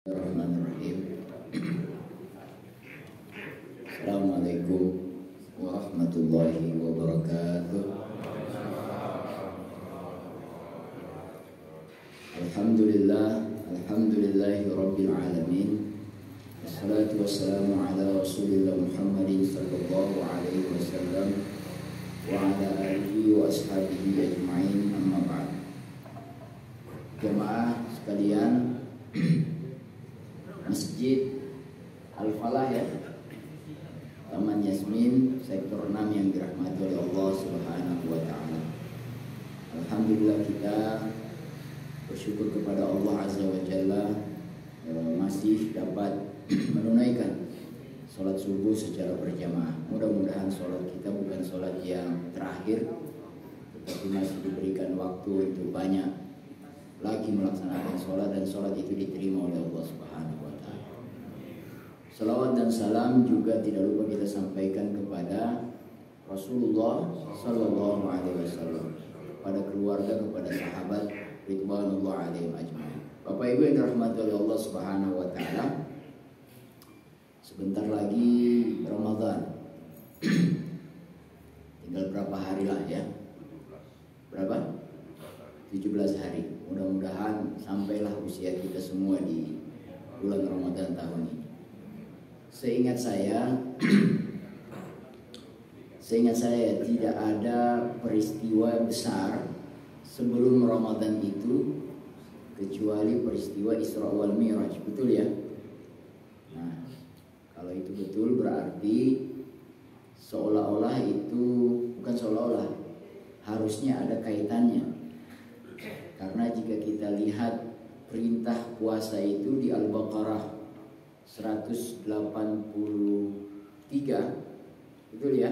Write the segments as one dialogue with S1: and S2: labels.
S1: Bismillahirrahmanirrahim. Assalamualaikum warahmatullahi wabarakatuh. Alhamdulillahi rabbil alamin. Wassalatu wassalamu ala Rasulillah Muhammadin sallallahu alaihi wasallam wa ala alihi wa ashabihi ajma'in, amma ba'd. Jemaah sekalian, Masjid Al-Falah ya, Taman Yasmin, sektor 6 yang dirahmati oleh Allah Subhanahu wa taala. Alhamdulillah, kita bersyukur kepada Allah Azza wa Jalla masih dapat menunaikan sholat subuh secara berjamaah. Mudah-mudahan sholat kita bukan sholat yang terakhir, tetapi masih diberikan waktu untuk banyak lagi melaksanakan sholat, dan sholat itu diterima oleh Allah Subhanahu wa ta'ala. Salawat dan salam juga tidak lupa kita sampaikan kepada Rasulullah Sallallahu Alaihi Wasallam, kepada keluarga, kepada sahabat ridwanullah alaihim ajma'in. Bapak Ibu yang dirahmati oleh Allah Subhanahu wa ta'ala, sebentar lagi Ramadan. Tinggal berapa hari lah ya? Berapa? 17 hari. Mudah-mudahan sampailah usia kita semua di bulan Ramadan tahun ini. Seingat saya tidak ada peristiwa besar sebelum Ramadan itu kecuali peristiwa Isra wal Mi'raj, betul ya? Nah, kalau itu betul berarti seolah-olah itu, bukan seolah-olah, harusnya ada kaitannya. Karena jika kita lihat perintah puasa itu di Al-Baqarah 183, betul ya?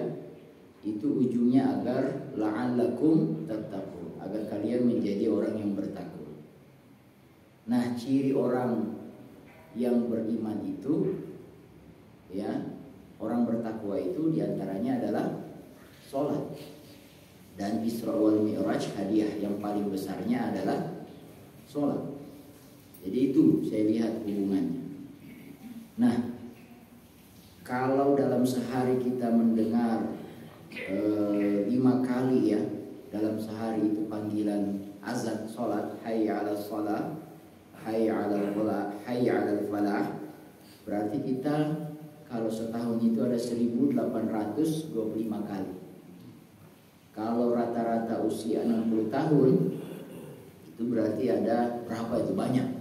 S1: Itu ujungnya agar la'allakum tattaqun, agar kalian menjadi orang yang bertakwa. Nah, ciri orang yang beriman itu ya, orang bertakwa itu diantaranya adalah sholat. Dan Isra wal Mi'raj, hadiah yang paling besarnya adalah sholat. Jadi itu saya lihat hubungannya. Nah, kalau dalam sehari kita mendengar 5 kali ya, dalam sehari itu panggilan azan sholat, hayya ala sholat, hayya ala falah, hayya ala falah, berarti kita kalau setahun itu ada 1825 kali. Kalau rata-rata usia 60 tahun, itu berarti ada berapa itu? Banyak.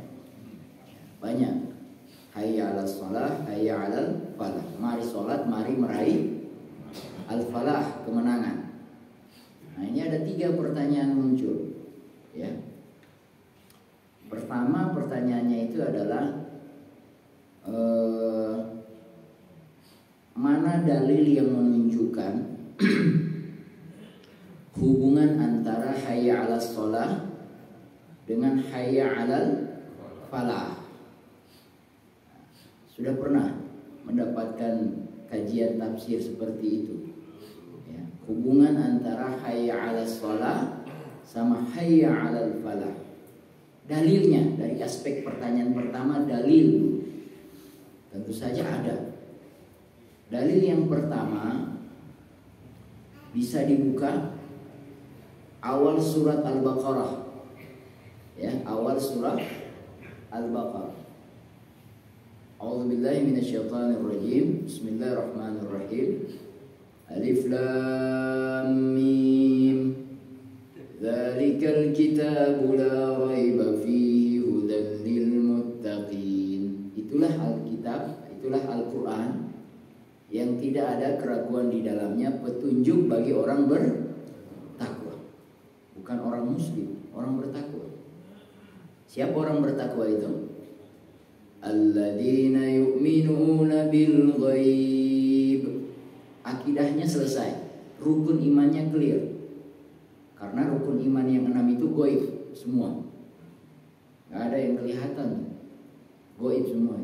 S1: Hayya ala shalah, hayya ala falah. Mari sholat, mari meraih al-falah, kemenangan. Nah, ini ada 3 pertanyaan muncul ya. Pertama, pertanyaannya itu adalah mana dalil yang menunjukkan hubungan antara hayya 'alas shalah dengan hayya 'alal falah? Sudah pernah mendapatkan kajian tafsir seperti itu ya, hubungan antara hayya 'alas shalah sama hayya 'alal falah. Dalilnya dari aspek pertanyaan pertama, dalil tentu saja ada. Dalil yang pertama bisa dibuka awal surat Al-Baqarah ya, awal surat Al-Baqarah. A'udzubillahi minasyaitonirrajim. Bismillahirrahmanirrahim. Alif lam mim. Dzalikal kitabu la raiba fihi hudan lil muttaqin. Itulah Alkitab, itulah Al-Qur'an yang tidak ada keraguan di dalamnya, petunjuk bagi orang bertakwa. Bukan orang muslim, orang bertakwa. Siapa orang bertakwa itu? Alladzina yu'minuna bil ghaib. Akidahnya selesai, rukun imannya clear. Karena rukun iman yang 6 itu ghaib semua, gak ada yang kelihatan, ghaib semua.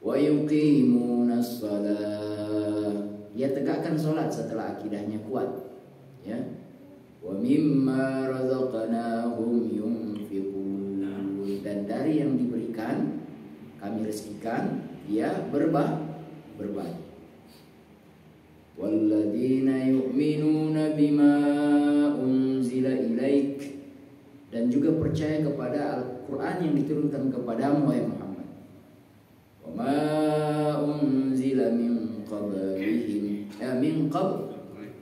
S1: Wa yuqimunas shalah, dia tegakkan sholat setelah akidahnya kuat ya. Wa mimma razaqnahum yunfiqun, dan dari yang diberikan berikan, kami rezekikan, dia berbagi. Walladzina yu'minuna bima unzila ilaik, dan juga percaya kepada Al-Quran yang diturunkan kepadamu wahai Muhammad. Wa ma unzila min qablihim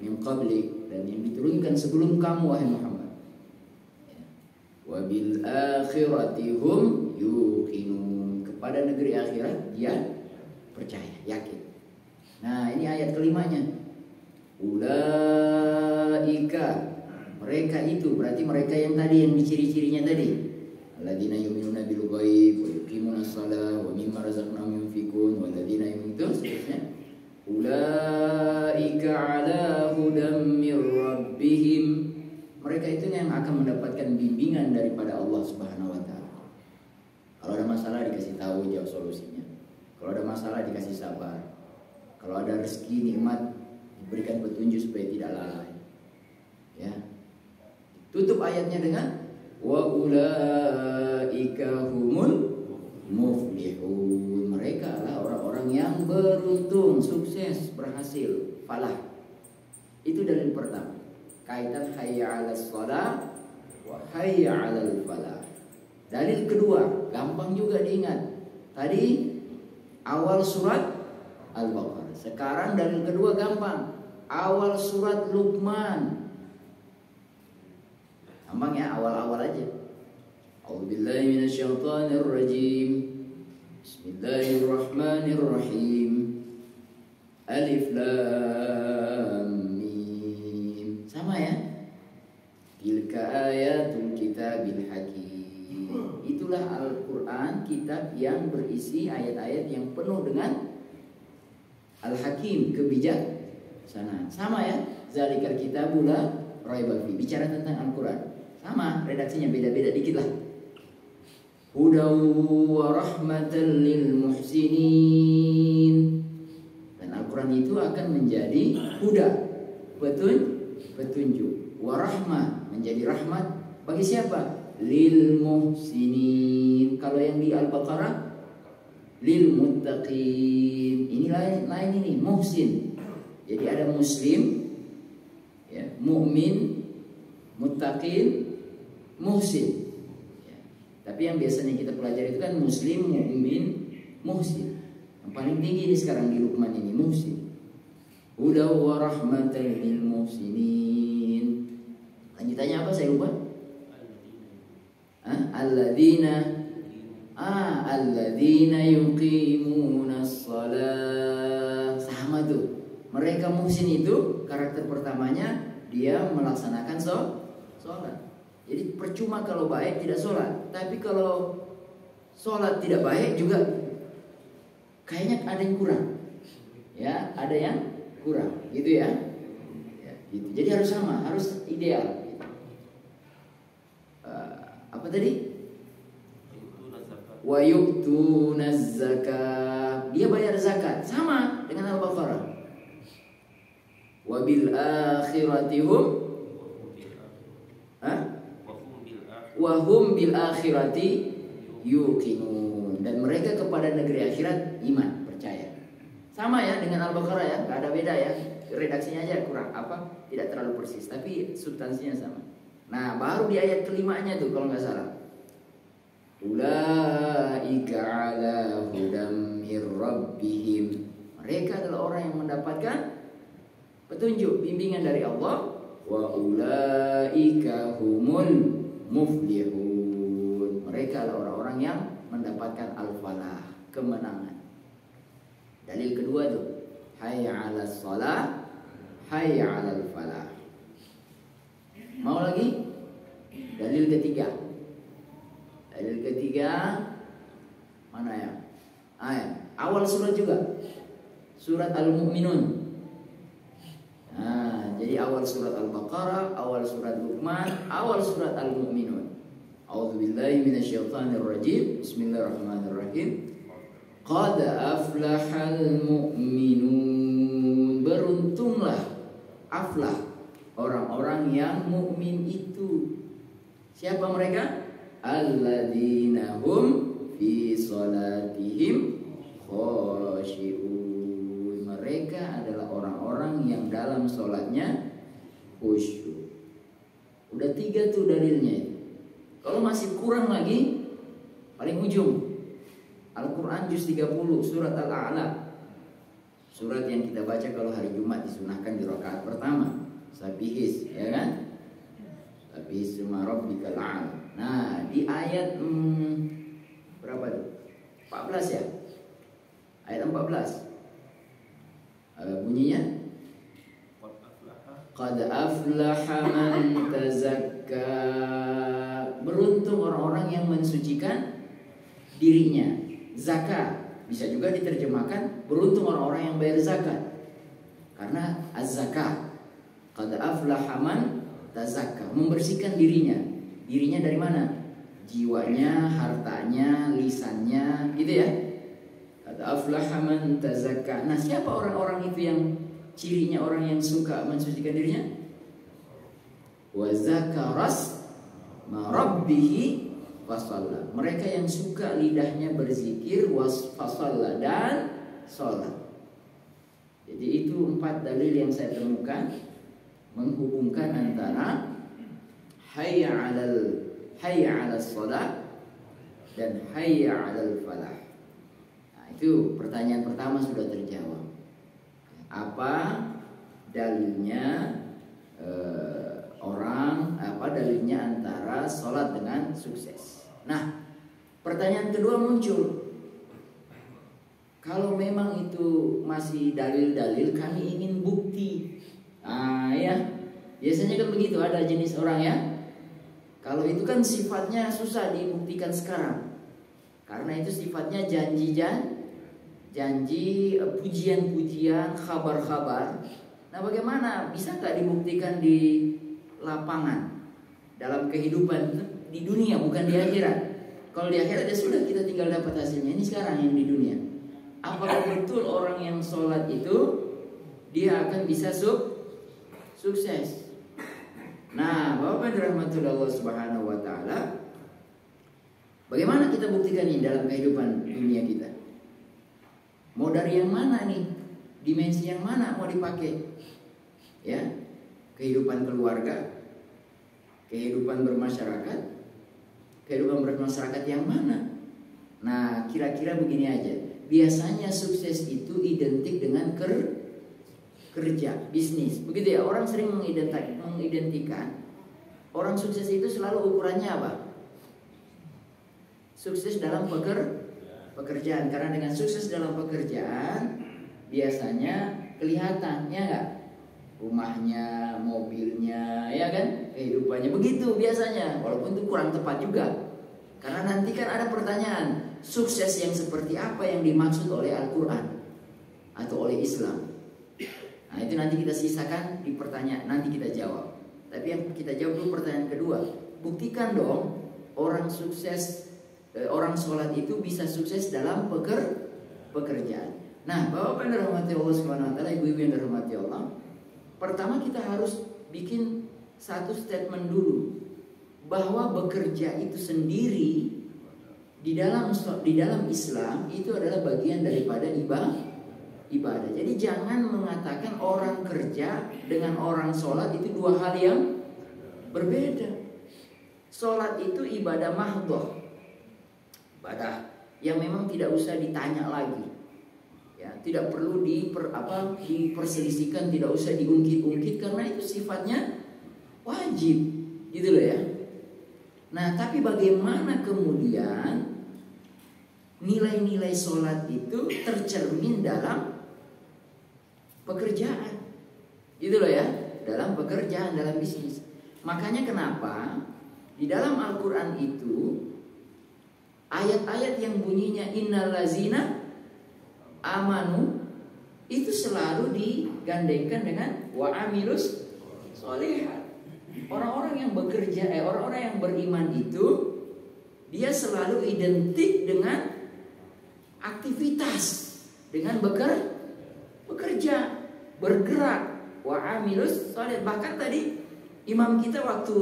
S1: min qablik, dan yang diturunkan sebelum kamu wahai Muhammad. Wa bil akhirati hum yuqinun, kepada negeri akhirat dia percaya, yakin. Nah, ini ayat kelimanya. Ulaika, mereka itu berarti mereka yang tadi, yang ciri-cirinya tadi. Alladzina yu'minuna bil ghaib wa yuqimuna shalah wa mimma razaqnahum yunfiqun walladzina yu'minuna seterusnya. Ulaika ala hudam mir rabbihim, mereka itu yang akan mendapatkan bimbingan daripada Allah Subhanahu wa taala. Kalau ada masalah dikasih tahu jauh solusinya. Kalau ada masalah dikasih sabar. Kalau ada rezeki nikmat diberikan petunjuk supaya tidak lalai. Ya. Tutup ayatnya dengan wa ulaika humul muflihun. Mereka adalah orang-orang yang beruntung, sukses, berhasil, falah. Itu dalil pertama. Kaitan hayya 'alas shalah wa hayya 'alal falah. Dalil kedua, gampang juga diingat. Tadi awal surat Al-Baqarah. Sekarang dalil kedua gampang. Awal surat Luqman. Gampang ya, awal-awal aja. A'udzubillahi minasyaitonir rajim. Bismillahirrahmanirrahim. Alif lam mim. Sama ya? Tilka ayatul kitabil hakim. Itulah Al-Quran, kitab yang berisi ayat-ayat yang penuh dengan Al-Hakim, kebijaksanaan. Sama ya? Zalikal kitabu la raiba fi. Bicara tentang Al-Quran. Sama, redaksinya beda-beda dikit lah. Hudaw wa rahmatan lil muhsinin. Dan Al-Quran itu akan menjadi huda, petunjuk. Wa rahmah, menjadi rahmat bagi siapa? Lil muhsinin. Kalau yang di Al-Baqarah lil muttaqin. Ini lain ini, muhsin. Jadi ada muslim, ya, mukmin, muttaqin, muhsin. Ya. Tapi yang biasanya kita pelajari itu kan muslim, mukmin, muhsin. Yang paling tinggi ini sekarang di Luqman ini muhsin. Hudaw wa rahmatan lil muhsinin. Lanjutannya apa saya lupa? Alladzina yuqimuna shalah. Sama tuh. Mereka muhsin itu karakter pertamanya dia melaksanakan sholat. Jadi percuma kalau baik tidak sholat. Tapi kalau sholat tidak baik juga kayaknya ada yang kurang. Ya, ada yang kurang. Gitu ya. Ya gitu. Jadi harus sama, harus ideal. Apa tadi? Wa yu'tunaz zakat. Dia bayar zakat, sama dengan Al-Baqarah. Wa bil akhirati hum wa hum bil akhirati yuqinun. Dan mereka kepada negeri akhirat iman, percaya. Sama ya dengan Al-Baqarah ya, enggak ada beda ya. Redaksinya aja kurang apa? Tidak terlalu persis, tapi substansinya sama. Nah, baru di ayat kelimanya tuh kalau nggak salah. Ulaika ala hudam mir rabbihim. Mereka adalah orang yang mendapatkan petunjuk, bimbingan dari Allah. Wa ulaika humul muflihun. Mereka adalah orang-orang yang mendapatkan al-falah, kemenangan. Dalil kedua tuh, hayya 'alas shalah, hayya 'alal falah. Mau lagi? Dalil ketiga. Dalil ketiga mana ya? Awal surat juga. Surat Al-Mu'minun. Nah, jadi awal surat Al-Baqarah, awal surat Luqman, awal surat Al-Mu'minun. A'udzubillahi minasyaitonir rajim. Bismillahirrahmanirrahim. Qad aflahal mu'minun. Beruntunglah, aflah, orang-orang yang mukmin itu. Siapa mereka? Alladzina hum fi salatihim khashi'un. Mereka adalah orang-orang yang dalam sholatnya khusyuk. Udah 3 tuh dalilnya. Kalau masih kurang lagi, paling ujung Al-Quran juz 30 surat Al-A'la. Surat yang kita baca kalau hari Jumat disunahkan di rakaat pertama. Sabihis, ya kan? Sabihis suma rabbikal a'la. Nah, di ayat berapa tuh? 14 ya? Ayat 14. Bunyinya Qad aflaha man tazakka. Beruntung orang-orang yang mensucikan dirinya. Zakat bisa juga diterjemahkan beruntung orang-orang yang bayar zakat. Karena az-zakah qad aflaha man tazakka, membersihkan dirinya. Dirinya dari mana? Jiwanya, hartanya, lisannya, gitu ya. Qad aflaha man tazakka. Nah, siapa orang-orang itu yang cirinya orang yang suka mensucikan dirinya? Wa zakaras ma rabbihi fasalla. Mereka yang suka lidahnya berzikir wasfasalla dan sholat. Jadi itu 4 dalil yang saya temukan menghubungkan antara hayya 'alal shalah dan hayya 'alal falah. Nah, itu pertanyaan pertama sudah terjawab. Apa dalilnya dalilnya antara sholat dengan sukses? Nah, pertanyaan kedua muncul. Kalau memang itu masih dalil-dalil, kami ingin bukti. Ya, biasanya kan begitu, ada jenis orang ya. Kalau itu kan sifatnya susah dibuktikan sekarang. Karena itu sifatnya janji, pujian-pujian, kabar-kabar. Nah, bagaimana bisa nggak dibuktikan di lapangan dalam kehidupan di dunia, bukan di akhirat? Kalau di akhirat ya sudah, kita tinggal dapat hasilnya. Ini sekarang yang di dunia. Apakah betul orang yang sholat itu dia akan bisa sukses? Nah, Bapak dirahmati Allah Subhanahu wa taala, bagaimana kita buktikan ini dalam kehidupan dunia kita? Mau dari yang mana nih? Dimensi yang mana mau dipakai? Ya, kehidupan keluarga, kehidupan bermasyarakat, yang mana? Nah, kira-kira begini aja. Biasanya sukses itu identik dengan kerja, bisnis. Begitu ya, orang sering mengidentikan orang sukses itu selalu ukurannya apa? Sukses dalam pekerjaan. Karena dengan sukses dalam pekerjaan biasanya kelihatan, ya enggak? Rumahnya, mobilnya, ya kan? Kehidupannya begitu biasanya. Walaupun itu kurang tepat juga. Karena nanti kan ada pertanyaan, sukses yang seperti apa yang dimaksud oleh Al-Quran atau oleh Islam? Nah, itu nanti kita sisakan di pertanyaan, nanti kita jawab. Tapi yang kita jawab dulu pertanyaan kedua. Buktikan dong orang sukses, orang sholat itu bisa sukses dalam pekerjaan. Nah, Bapak yang dirahmati Allah Subhanahu wa taala, ibu-ibu yang dirahmati Allah, pertama kita harus bikin satu statement dulu bahwa bekerja itu sendiri di dalam Islam itu adalah bagian daripada ibadah. Jadi jangan mengatakan orang kerja dengan orang sholat itu dua hal yang berbeda. Sholat itu ibadah mahdhah, ibadah yang memang tidak usah ditanya lagi, ya, tidak perlu diperselisihkan, tidak usah diungkit-ungkit karena itu sifatnya wajib, gitu loh ya. Nah, tapi bagaimana kemudian nilai-nilai sholat itu tercermin dalam pekerjaan, gitu loh ya, dalam pekerjaan, dalam bisnis. Makanya kenapa di dalam Al-Quran itu ayat-ayat yang bunyinya innal lazina amanu itu selalu digandengkan dengan wa amilus sholihat. Orang-orang yang bekerja, orang-orang yang beriman itu dia selalu identik dengan aktivitas, dengan bekerja, bergerak, wa amilus sholihat. Bahkan tadi imam kita waktu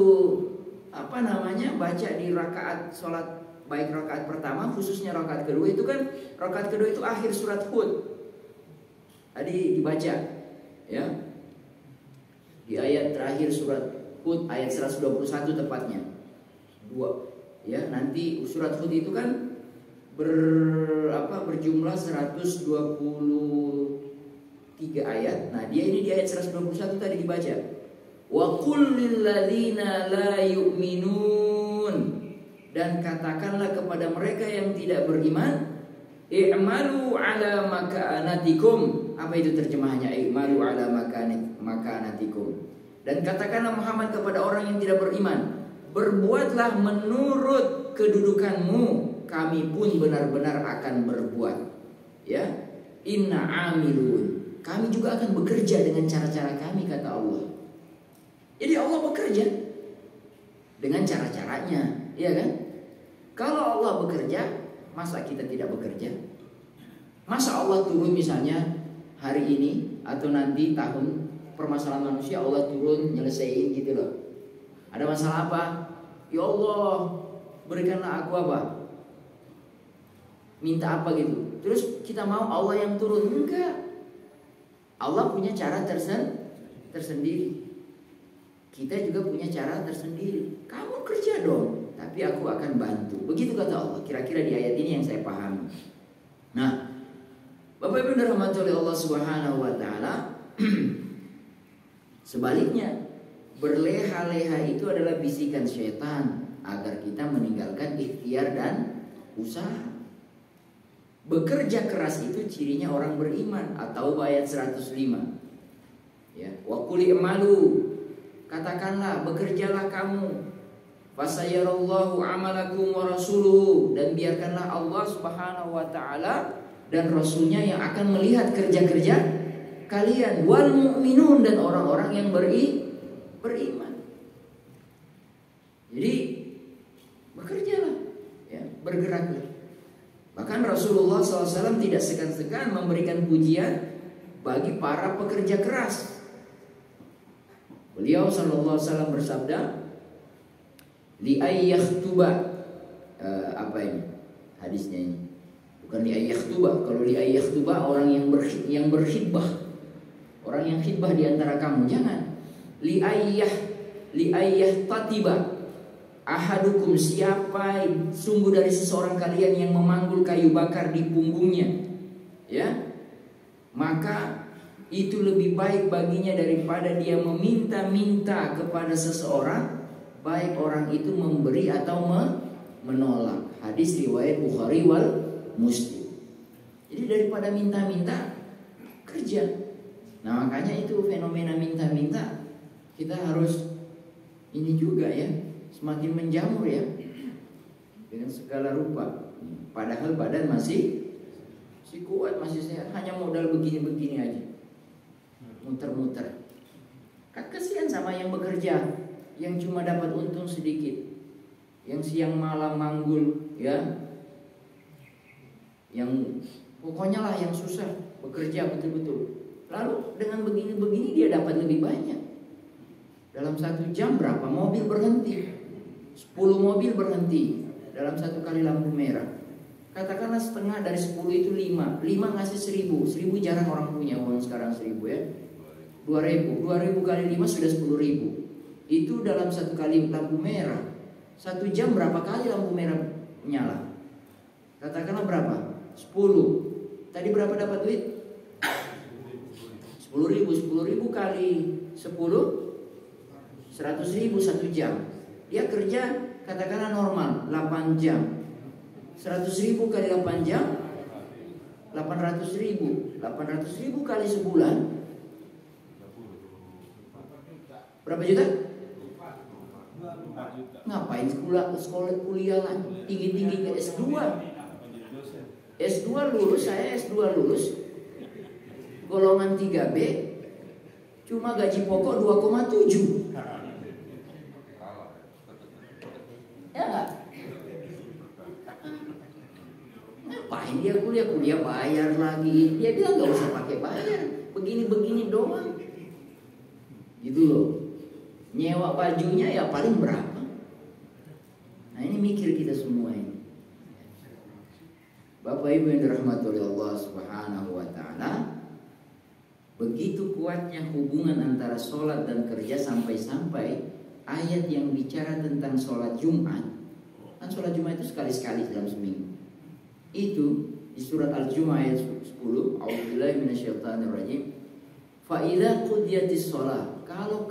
S1: baca di rakaat sholat baik rakaat pertama khususnya rakaat kedua itu kan, rakaat kedua itu akhir surat Hud. Tadi dibaca ya. Di ayat terakhir surat Hud ayat 121 tepatnya. Ya, nanti surat Hud itu kan berjumlah 123 ayat. Nah, dia ini di ayat 121 tadi dibaca. Wa qul lil ladzina la yu'minun, dan katakanlah kepada mereka yang tidak beriman, i'malu ala makanatikum. Apa itu terjemahannya? I'malu ala makanatikum. Dan katakanlah Muhammad kepada orang yang tidak beriman, berbuatlah menurut kedudukanmu, kami pun benar-benar akan berbuat. Ya, inna amilun, kami juga akan bekerja dengan cara-cara kami, kata Allah. Jadi Allah bekerja dengan cara-caranya, ya kan? Kalau Allah bekerja, masa kita tidak bekerja? Masa Allah turun misalnya hari ini atau nanti tahun permasalahan manusia Allah turun nyelesain gitu loh. Ada masalah apa? Ya Allah, berikanlah aku apa? Minta apa gitu. Terus kita mau Allah yang turun? Enggak. Allah punya cara tersendiri. Kita juga punya cara tersendiri. Kamu kerja dong, tapi aku akan bantu. Begitu kata Allah. Kira-kira di ayat ini yang saya pahami. Nah, Bapak Ibu dirahmati oleh Allah Subhanahu wa taala. Sebaliknya, berleha-leha itu adalah bisikan syaitan agar kita meninggalkan ikhtiar dan usaha. Bekerja keras itu cirinya orang beriman, atau ayat 105. Ya, wa qul i'malu, katakanlah bekerjalah kamu, fasayarallahu amalakum wa rasuluhu, dan biarkanlah Allah Subhanahu wa taala dan rasulnya yang akan melihat kerja-kerja kalian, wal mu'minun, dan orang-orang yang beriman. Jadi bekerjalah, ya, bergeraklah. Bahkan Rasulullah SAW tidak segan-segan memberikan pujian bagi para pekerja keras. Beliau SAW bersabda, li ayyaktuba, apa ini hadisnya ini? Bukan li ayyaktuba. Kalau li ayyaktuba orang yang berkhidbah, orang yang khidbah di antara kamu. Jangan li ayyah tatiba ahadukum, siapa sungguh dari seseorang kalian yang memanggul kayu bakar di punggungnya, ya, maka itu lebih baik baginya daripada dia meminta-minta kepada seseorang, baik orang itu memberi atau menolak. Hadis riwayat Bukhari wal Muslim. Jadi daripada minta-minta, kerja. Nah, makanya itu fenomena minta-minta kita harus ini juga ya, semakin menjamur ya, dengan segala rupa. Padahal badan masih kuat, masih sehat, hanya modal begini-begini aja, muter-muter. Kan kasihan sama yang bekerja, yang cuma dapat untung sedikit, yang siang malam manggul, ya, yang pokoknya lah yang susah bekerja betul-betul. Lalu dengan begini-begini dia dapat lebih banyak. Dalam 1 jam berapa mobil berhenti? 10 mobil berhenti dalam 1 kali lampu merah. Katakanlah setengah dari 10 itu 5 ngasih 1.000. 1.000 jarang orang punya uang sekarang 1.000 ya. 2.000 kali 5 sudah 10.000. Itu dalam 1 kali lampu merah. 1 jam berapa kali lampu merah nyala? Katakanlah berapa? 10. Tadi berapa dapat duit? 10.000 kali 10, 100.000 1 jam. Dia kerja katakanlah normal 8 jam. 100.000 kali 8 jam 800.000. 800.000 kali sebulan berapa juta? Ngapain sekolah kuliah lah tinggi-tinggi ke S2? S2 lulus, saya S2 lulus golongan 3B, cuma gaji pokok 2,7. Ya enggak? Ngapain dia kuliah bayar lagi? Dia bilang gak usah pakai bayar, begini-begini doang. Gitu loh. Nyewa bajunya ya paling berapa? Nah ini mikir kita semua ini. Bapak Ibu yang dirahmati oleh Allah Subhanahu wa taala, begitu kuatnya hubungan antara sholat dan kerja sampai-sampai ayat yang bicara tentang sholat Jumat. Kan sholat Jumat itu sekali-sekali dalam seminggu. Itu di surat Al-Jumu'ah ayat 10, A'udzubillahi minasyaitonirrajim. Fa idza qudiyatis shalah, kalau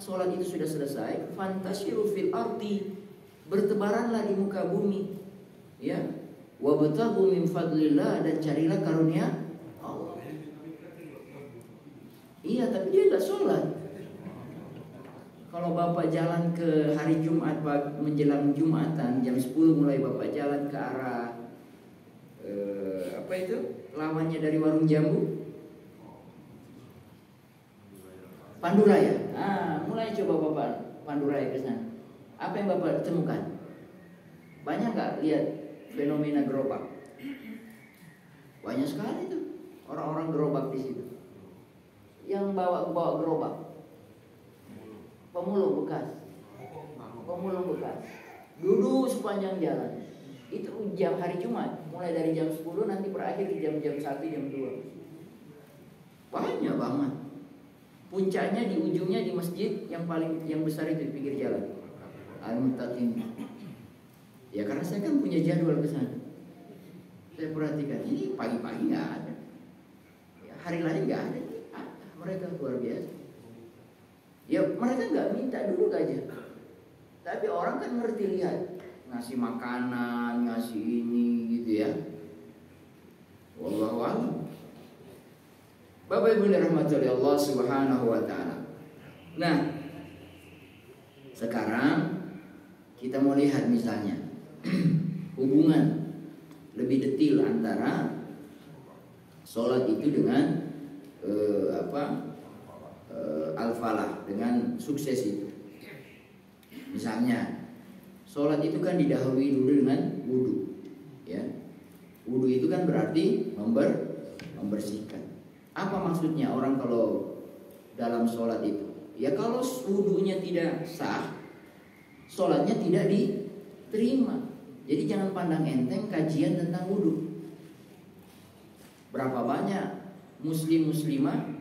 S1: sholat itu sudah selesai, fantashiru fil ardi, bertebaranlah di muka bumi. Ya. Wabtaghu min fadlillah, dan carilah karunia Allah. Iya, tapi dia enggak sholat. Kalau Bapak jalan ke hari Jumat menjelang Jumatan jam 10 mulai Bapak jalan ke arah apa itu? Lawannya dari warung jambu. Panduraya. Nah, mulai coba Bapak Panduraya ke sana. Apa yang Bapak temukan? Banyak enggak lihat fenomena gerobak? Banyak sekali tuh orang-orang gerobak di situ. Yang bawa gerobak, pemulung bekas, duduk sepanjang jalan. Itu jam hari Jumat, mulai dari jam 10 nanti berakhir di jam 1, jam 2. Banyak banget. Puncaknya di ujungnya di masjid yang besar itu di pinggir jalan, Al-Muttaqin. Ya karena saya kan punya jadwal ke sana. Saya perhatikan ini pagi-pagi nggak ada, ya, hari lain nggak ada. Mereka luar biasa. Ya mereka nggak minta duduk aja, tapi orang kan ngerti, lihat ngasih makanan, ngasih ini gitu ya. Wallahu a'lam. Bapak Ibu dirahmati oleh Allah Subhanahu wa taala. Nah, sekarang kita mau lihat misalnya hubungan lebih detail antara sholat itu dengan al-falah, dengan sukses itu. Misalnya sholat itu kan didahului dulu dengan wudu, ya. Wudu itu kan berarti membersihkan. Apa maksudnya orang kalau dalam sholat itu? Ya kalau wudunya tidak sah, sholatnya tidak diterima. Jadi jangan pandang enteng kajian tentang wudu. Berapa banyak muslimah,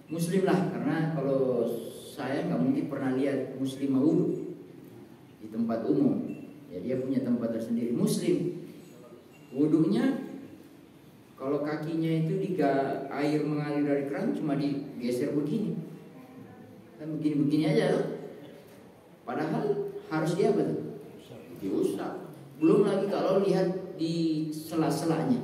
S1: muslim lah, karena kalau saya nggak mungkin pernah lihat muslimah wudu di tempat umum. Ya dia punya tempat tersendiri. Muslim wudunya kalau kakinya itu air mengalir dari keran cuma digeser begini, kan begini aja loh. Padahal harus dia apa tuh? Diusap. Belum lagi kalau lihat di sela-selanya.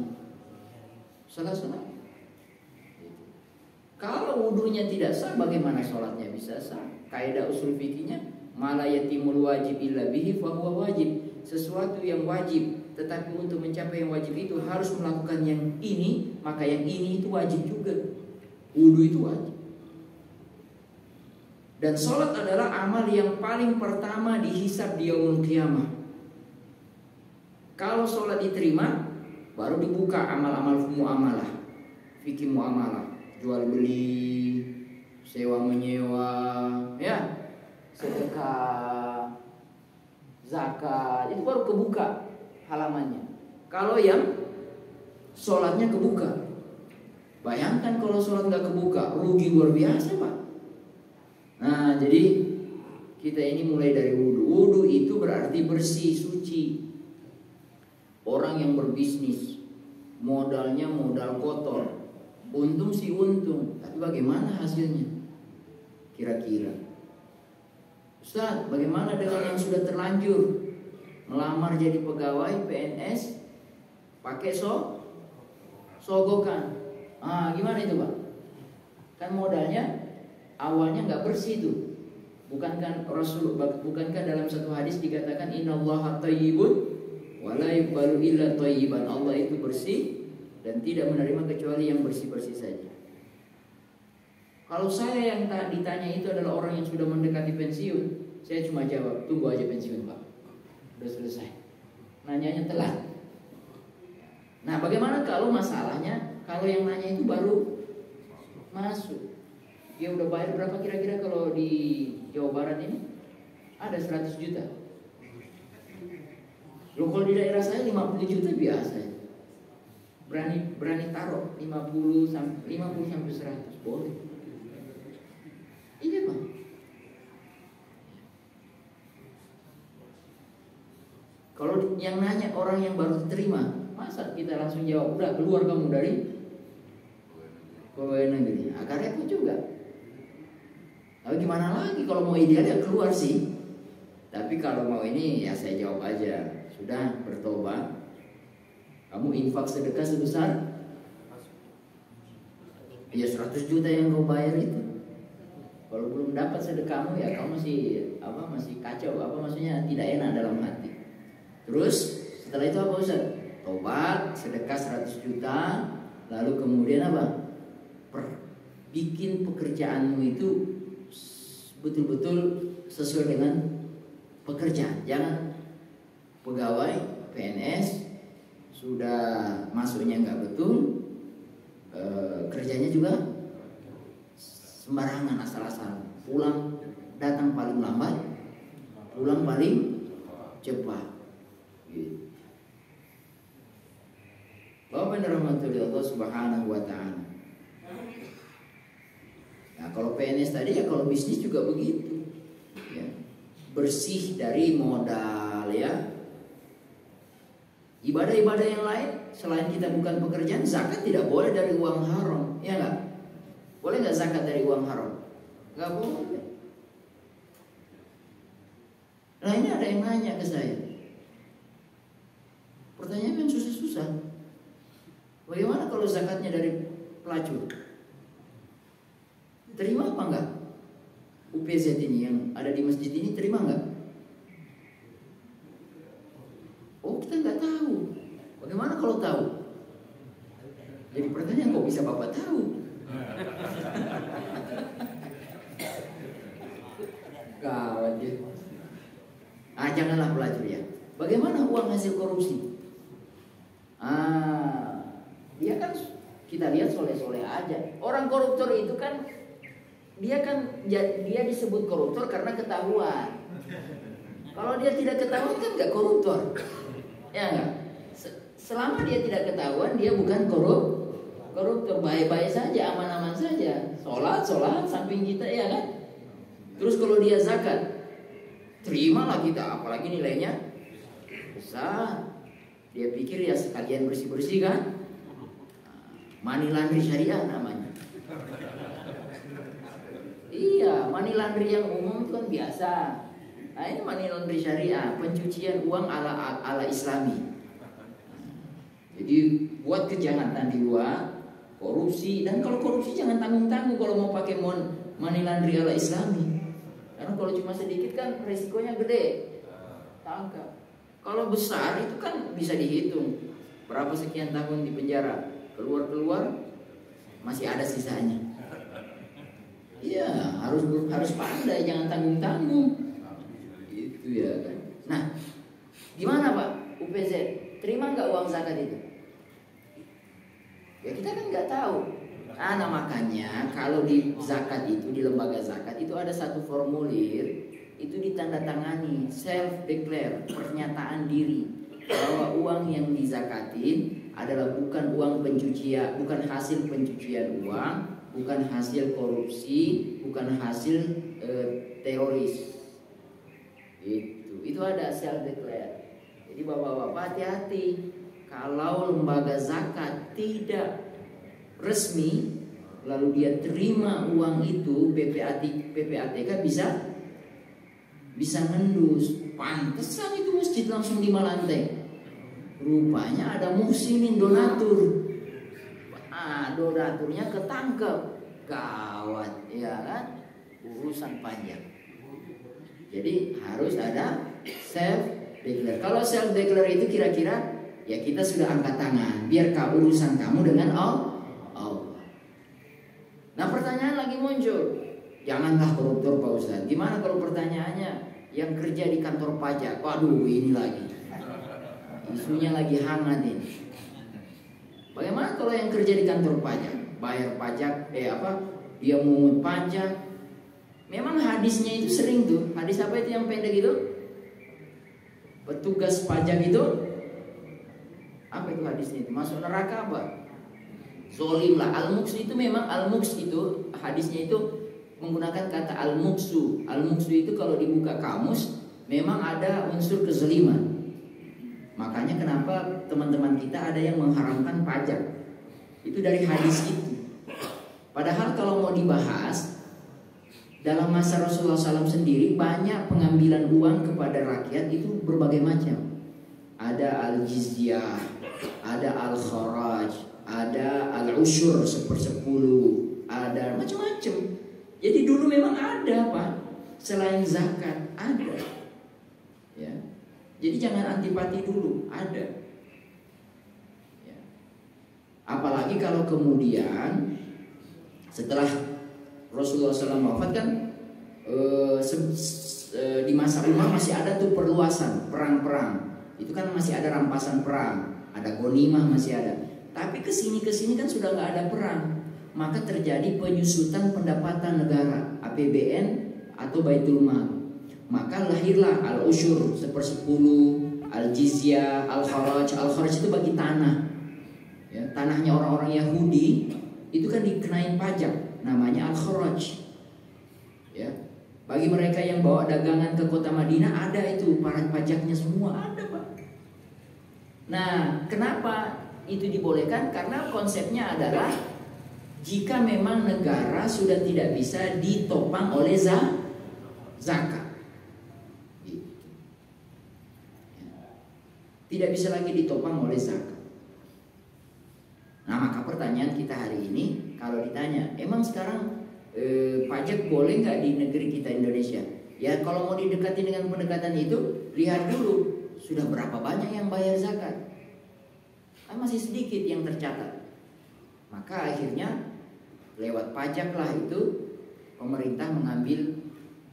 S1: Kalau wudunya tidak sah, bagaimana sholatnya bisa sah? Kaidah usul fikihnya, ma la yatimul wajib illa bihi fa huwa wajib. Sesuatu yang wajib, tetapi untuk mencapai yang wajib itu harus melakukan yang ini, maka yang ini itu wajib juga. Wudu itu wajib. Dan sholat adalah amal yang paling pertama dihisab di yaumul qiyamah. Kalau sholat diterima, baru dibuka amal-amal muamalah, fikih muamalah, jual beli, sewa menyewa, ya, sedekah, zakat, itu baru kebuka halamannya. Kalau yang sholatnya kebuka, bayangkan kalau sholat nggak kebuka, rugi luar biasa Pak. Nah jadi kita ini mulai dari wudu. Wudu itu berarti bersih, suci. Orang yang berbisnis modalnya modal kotor, untung sih untung, tapi bagaimana hasilnya? Kira-kira Ustaz, bagaimana dengan yang sudah terlanjur melamar jadi pegawai PNS pakai sogokan? Gimana itu Pak? Kan modalnya awalnya nggak bersih tuh. Bukankah dalam satu hadis dikatakan innallaha thayyibun wa la yuqbalu illa thayyiban. Allah itu bersih dan tidak menerima kecuali yang bersih-bersih saja. Kalau saya yang ditanya itu adalah orang yang sudah mendekati pensiun, saya cuma jawab, tunggu aja pensiun Pak, udah selesai. Nanyanya telat. Nah bagaimana kalau masalahnya, kalau yang nanya itu baru masuk, dia udah bayar berapa kira-kira? Kalau di Jawa Barat ini ada 100 juta. Loh kalau di daerah saya 50 juta biasa. berani taruh 50 sampai 100 boleh. Iya bang. Kalau yang nanya orang yang baru diterima, masa kita langsung jawab udah keluar kamu dari pegawai negeri? Agak repot juga. Lalu gimana lagi kalau mau ideal ya keluar sih. Tapi kalau mau ini ya saya jawab aja, sudah bertobat. Kamu infak sedekah sebesar ya 100 juta yang kau bayar itu. Kalau belum dapat sedekahmu ya kamu masih kacau, maksudnya tidak enak dalam hati. Terus setelah itu apa Ustaz? Tobat, sedekah 100 juta, lalu kemudian apa? Bikin pekerjaanmu itu betul-betul sesuai dengan pekerjaan. Jangan pegawai PNS sudah masuknya nggak betul, kerjanya juga sembarangan, asal-asalan. Pulang datang paling lambat, pulang paling cepat. Gitu. Bapak dan rahmatullahi Allah Subhanahu wa ta'ala. Nah, kalau PNS tadi ya kalau bisnis juga begitu. Ya. Bersih dari modal ya. Ibadah-ibadah yang lain selain kita bukan pekerjaan, zakat tidak boleh dari uang haram, ya nggak? Boleh nggak zakat dari uang haram? Nggak boleh. Nah ini ada yang nanya ke saya. Pertanyaan yang susah-susah. Bagaimana kalau zakatnya dari pelacur? Terima apa enggak? UPZ ini yang ada di masjid ini terima enggak? Oh kita nggak tahu. Bagaimana kalau tahu? Jadi pertanyaan kok bisa Bapak tahu? Gawat ya. Janganlah pelacur ya. Bagaimana uang hasil korupsi? Dia kan kita lihat soleh-soleh aja. Orang koruptor itu kan dia disebut koruptor karena ketahuan. Kalau dia tidak ketahuan kan nggak koruptor. Ya enggak? Selama dia tidak ketahuan dia bukan koruptor, baik-baik saja, aman-aman saja. Sholat samping kita ya kan. Terus kalau dia zakat, terimalah kita, apalagi nilainya besar. Dia pikir ya sekalian bersih-bersih kan. Money laundry syariah namanya. Iya, money laundry yang umum itu kan biasa. Nah ini money laundry syariah, pencucian uang ala Islami. Jadi buat kejahatan di luar, korupsi, dan kalau korupsi jangan tanggung-tanggung kalau mau pakai money laundry ala Islami. Karena kalau cuma sedikit kan resikonya gede, tangkap. Kalau besar itu kan bisa dihitung berapa sekian tahun di penjara, keluar masih ada sisanya. Iya, harus pandai, jangan tanggung-tanggung. Itu ya kan. Nah, gimana Pak UPZ? Terima nggak uang zakat itu? Ya kita kan nggak tahu. Nah makanya kalau di zakat itu, di lembaga zakat itu ada satu formulir, itu ditandatangani, self declare, pernyataan diri bahwa uang yang dizakatin adalah bukan uang pencucian, bukan hasil pencucian uang, bukan hasil korupsi, bukan hasil teroris. Itu ada self declare. Jadi bapak-bapak hati-hati kalau lembaga zakat tidak resmi lalu dia terima uang itu, PPATK bisa ngendus. Pantesan itu masjid langsung 5 lantai. Rupanya ada muhsinin donatur. Donaturnya ketangkep. Gawat, ya kan? Urusan panjang. Jadi harus ada self declare. Kalau self declare itu kira-kira ya kita sudah angkat tangan, biar urusan kamu dengan Allah. Nah pertanyaan lagi muncul, janganlah koruptor Pak Ustaz. Gimana kalau pertanyaannya yang kerja di kantor pajak? Waduh ini lagi isunya lagi hangat ini. Bagaimana kalau yang kerja di kantor pajak, bayar pajak, dia mungut pajak? Memang hadisnya itu sering tuh. Hadis apa itu yang pendek itu? Petugas pajak itu apa itu hadisnya itu. Masuk neraka apa? Zolim lah. Al-muks itu memang al-muks itu hadisnya itu menggunakan kata al-muksu. Al-muksu itu kalau dibuka kamus memang ada unsur kezaliman. Makanya kenapa teman-teman kita ada yang mengharamkan pajak. Itu dari hadis itu. Padahal kalau mau dibahas, dalam masa Rasulullah SAW sendiri banyak pengambilan uang kepada rakyat itu berbagai macam. Ada al-jizyah, ada al-kharaj, ada al-usyur 1/10, ada macam-macam. Jadi dulu memang ada Pak, selain zakat ada. Ya. Jadi jangan antipati dulu, ada. Ya. Apalagi kalau kemudian setelah Rasulullah SAW wafat kan di masa Umar masih ada tuh perluasan perang-perang. Itu kan masih ada rampasan perang, ada ghanimah masih ada. Tapi kesini kan sudah nggak ada perang. Maka terjadi penyusutan pendapatan negara, APBN atau Baitul Mal. Maka lahirlah al-usyur 1/10, al-jizyah, al-kharaj. Al-kharaj itu bagi tanah. Ya, tanahnya orang-orang Yahudi itu kan dikenain pajak, namanya al-kharaj. Ya. Bagi mereka yang bawa dagangan ke kota Madinah ada itu pajaknya semua ada Pak. Nah, kenapa itu dibolehkan? Karena konsepnya adalah jika memang negara sudah tidak bisa ditopang oleh zakat, tidak bisa lagi ditopang oleh zakat. Nah, maka pertanyaan kita hari ini, kalau ditanya, emang sekarang pajak boleh nggak di negeri kita Indonesia? Ya, kalau mau didekati dengan pendekatan itu, lihat dulu sudah berapa banyak yang bayar zakat. Kan masih sedikit yang tercatat. Maka akhirnya lewat pajak lah itu pemerintah mengambil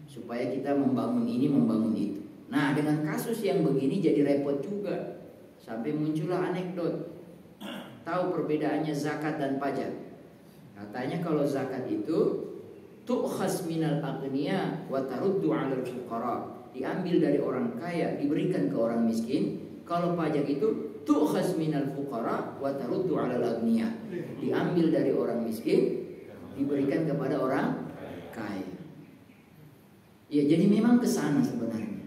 S1: supaya kita membangun ini, membangun itu. Nah, dengan kasus yang begini jadi repot juga. Sampai muncullah anekdot. Tahu perbedaannya zakat dan pajak? Katanya kalau zakat itu tu'khas minal aghniya wa taruddu 'alal fuqara. Diambil dari orang kaya, diberikan ke orang miskin. Kalau pajak itu tu'khas minal fuqara wa taruddu 'alal aghniya. Diambil dari orang miskin, diberikan kepada orang kaya. Ya, jadi memang ke sana sebenarnya.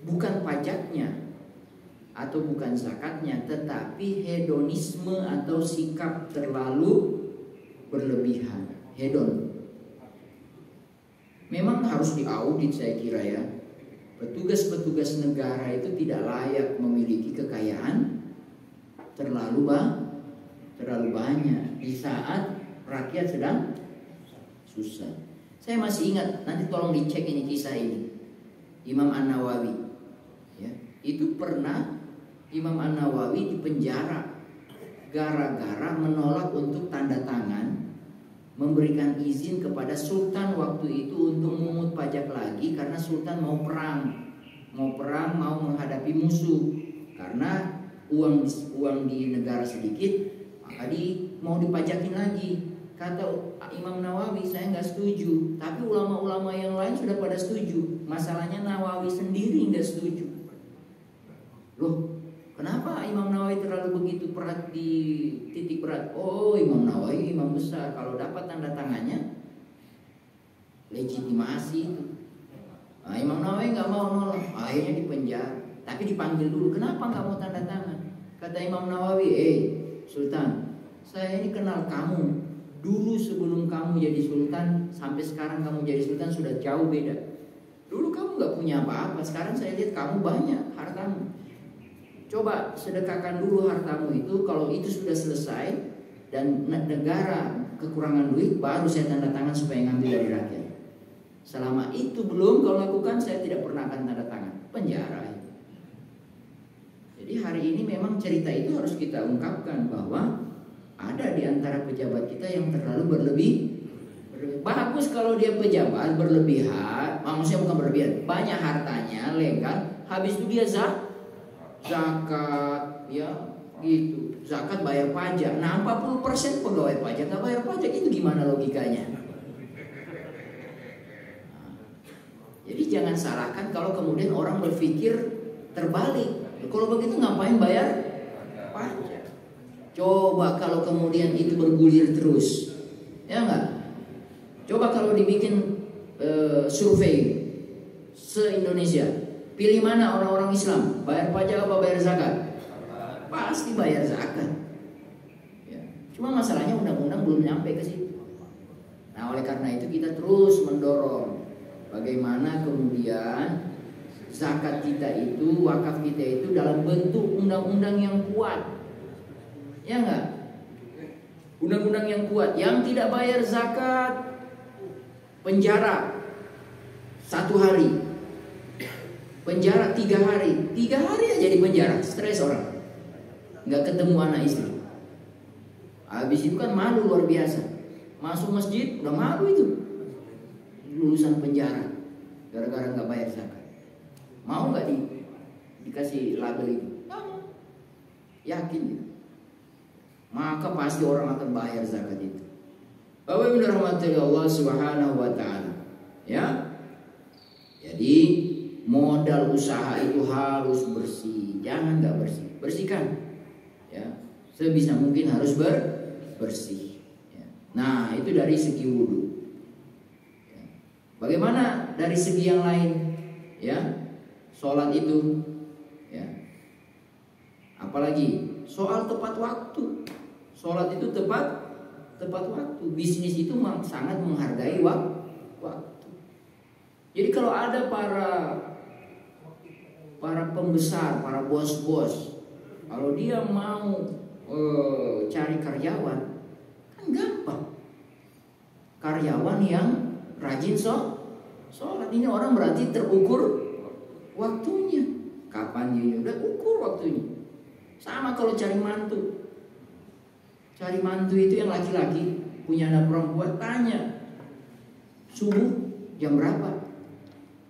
S1: Bukan pajaknya atau bukan zakatnya, tetapi hedonisme atau sikap terlalu berlebihan. Hedon. Memang harus diaudit saya kira ya. Petugas-petugas negara itu tidak layak memiliki kekayaan terlalu banyak di saat rakyat sedang susah. Saya masih ingat, nanti tolong dicek ini kisah ini. Imam An-Nawawi, ya, itu pernah Imam An-Nawawi dipenjara gara-gara menolak untuk tanda tangan memberikan izin kepada sultan waktu itu untuk memungut pajak lagi karena sultan mau perang, mau menghadapi musuh. Karena uang di negara sedikit, maka mau dipajakin lagi. Kata Imam Nawawi, saya nggak setuju. Tapi ulama-ulama yang lain sudah pada setuju. Masalahnya Nawawi sendiri nggak setuju. Loh, kenapa Imam Nawawi terlalu begitu berat di titik berat? Oh, Imam Nawawi imam besar. Kalau dapat tanda tangannya, legitimasi itu. Nah, Imam Nawawi nggak mau nolak. Akhirnya dipenjara. Tapi dipanggil dulu. Kenapa nggak mau tanda tangan? Kata Imam Nawawi, Sultan, saya ini kenal kamu. Dulu sebelum kamu jadi sultan sampai sekarang kamu jadi sultan sudah jauh beda. Dulu kamu nggak punya apa-apa. Sekarang saya lihat kamu banyak hartamu. Coba sedekahkan dulu hartamu itu. Kalau itu sudah selesai dan negara kekurangan duit, baru saya tanda tangan supaya ngambil dari rakyat. Selama itu belum kau lakukan, saya tidak pernah akan tanda tangan. Penjara. Jadi hari ini memang cerita itu harus kita ungkapkan bahwa ada di antara pejabat kita yang terlalu berlebih. Bagus kalau dia pejabat berlebihan, maksudnya bukan berlebihan, banyak hartanya legal, habis itu dia zakat, ya gitu. Zakat bayar pajak. Nah, 40% pegawai pajak nggak bayar pajak, itu gimana logikanya? Jadi jangan salahkan kalau kemudian orang berpikir terbalik. Kalau begitu ngapain bayar pajak? Coba kalau kemudian itu bergulir terus, ya enggak? Coba kalau dibikin survei se-Indonesia, pilih mana orang-orang Islam, bayar pajak apa bayar zakat? Pasti bayar zakat. Ya. Cuma masalahnya undang-undang belum nyampe ke situ. Nah, oleh karena itu kita terus mendorong bagaimana kemudian zakat kita itu, wakaf kita itu dalam bentuk undang-undang yang kuat. Ya enggak? Undang-undang yang kuat. Yang tidak bayar zakat, penjara 1 hari, penjara 3 hari. 3 hari aja di penjara, stres orang, nggak ketemu anak istri. Habis itu kan malu luar biasa. Masuk masjid udah malu itu, lulusan penjara gara-gara nggak bayar zakat. Mau nggak dikasih label itu? Yakin gitu. Maka pasti orang akan bayar zakat itu. Bapak Ibu dirahmati Allah Subhanahu wa taala. Ya. Jadi modal usaha itu harus bersih, jangan nggak bersih. Bersihkan. Ya. Sebisa mungkin harus bersih. Ya. Nah, itu dari segi wudu. Ya. Bagaimana dari segi yang lain? Ya. Sholat itu, ya. Apalagi soal tepat waktu. Sholat itu tepat waktu. Bisnis itu sangat menghargai waktu. Jadi kalau ada para pembesar, para bos-bos, kalau dia mau cari karyawan, kan gampang. Karyawan yang rajin sholat. Ini orang berarti terukur waktunya. Kapan dia udah ukur waktunya. Sama kalau cari mantu. Cari mantu itu yang laki-laki punya anak perempuan, tanya subuh jam berapa.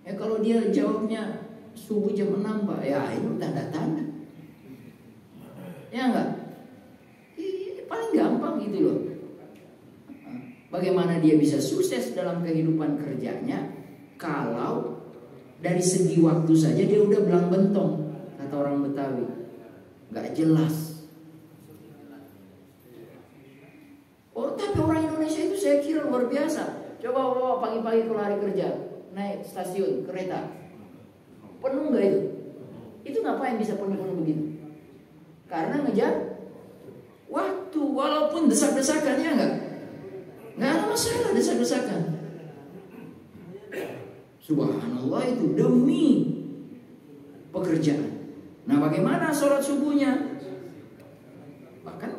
S1: Ya kalau dia jawabnya subuh jam 6 Pak, ya itu tanda-tanda. Ya enggak? Ini paling gampang gitu loh. Bagaimana dia bisa sukses dalam kehidupan kerjanya kalau dari segi waktu saja dia udah belang bentong, kata orang Betawi. Nggak jelas. Oh, tapi orang Indonesia itu saya kira luar biasa. Coba bawa pagi-pagi kalau hari kerja, naik stasiun kereta, penuh nggak itu? Itu ngapain bisa penuh-penuh begitu? Karena ngejar waktu, walaupun desak-desakannya nggak ada masalah desak-desakan. Subhanallah, itu demi pekerjaan. Nah, bagaimana sholat subuhnya? Bahkan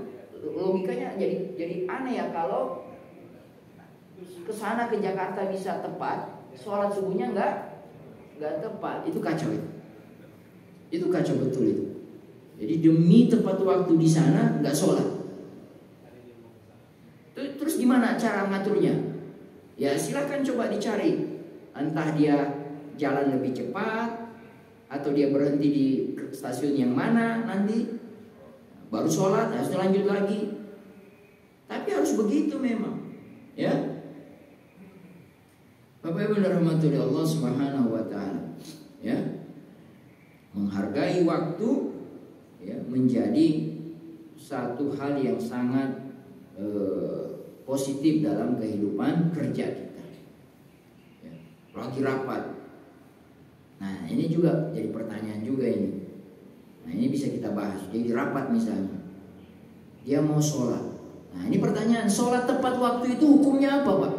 S1: logikanya jadi aneh ya, kalau ke sana ke Jakarta bisa tepat, sholat subuhnya nggak tepat. Itu kacau itu. Itu kacau betul itu. Jadi demi tepat waktu di sana nggak sholat. Terus gimana cara ngaturnya? Ya silakan coba dicari. Entah dia jalan lebih cepat, atau dia berhenti di stasiun yang mana nanti baru sholat, harus lanjut lagi. Tapi harus begitu memang, ya. Bapak Ibu dirahmati Allah Subhanahu wa taala, ya. Menghargai waktu, ya, menjadi satu hal yang sangat positif dalam kehidupan kerja kita. Ya. Lagi rapat. Nah, ini juga jadi pertanyaan juga ini. Nah, ini bisa kita bahas. Jadi rapat misalnya, dia mau sholat. Nah, ini pertanyaan, sholat tepat waktu itu hukumnya apa, Pak?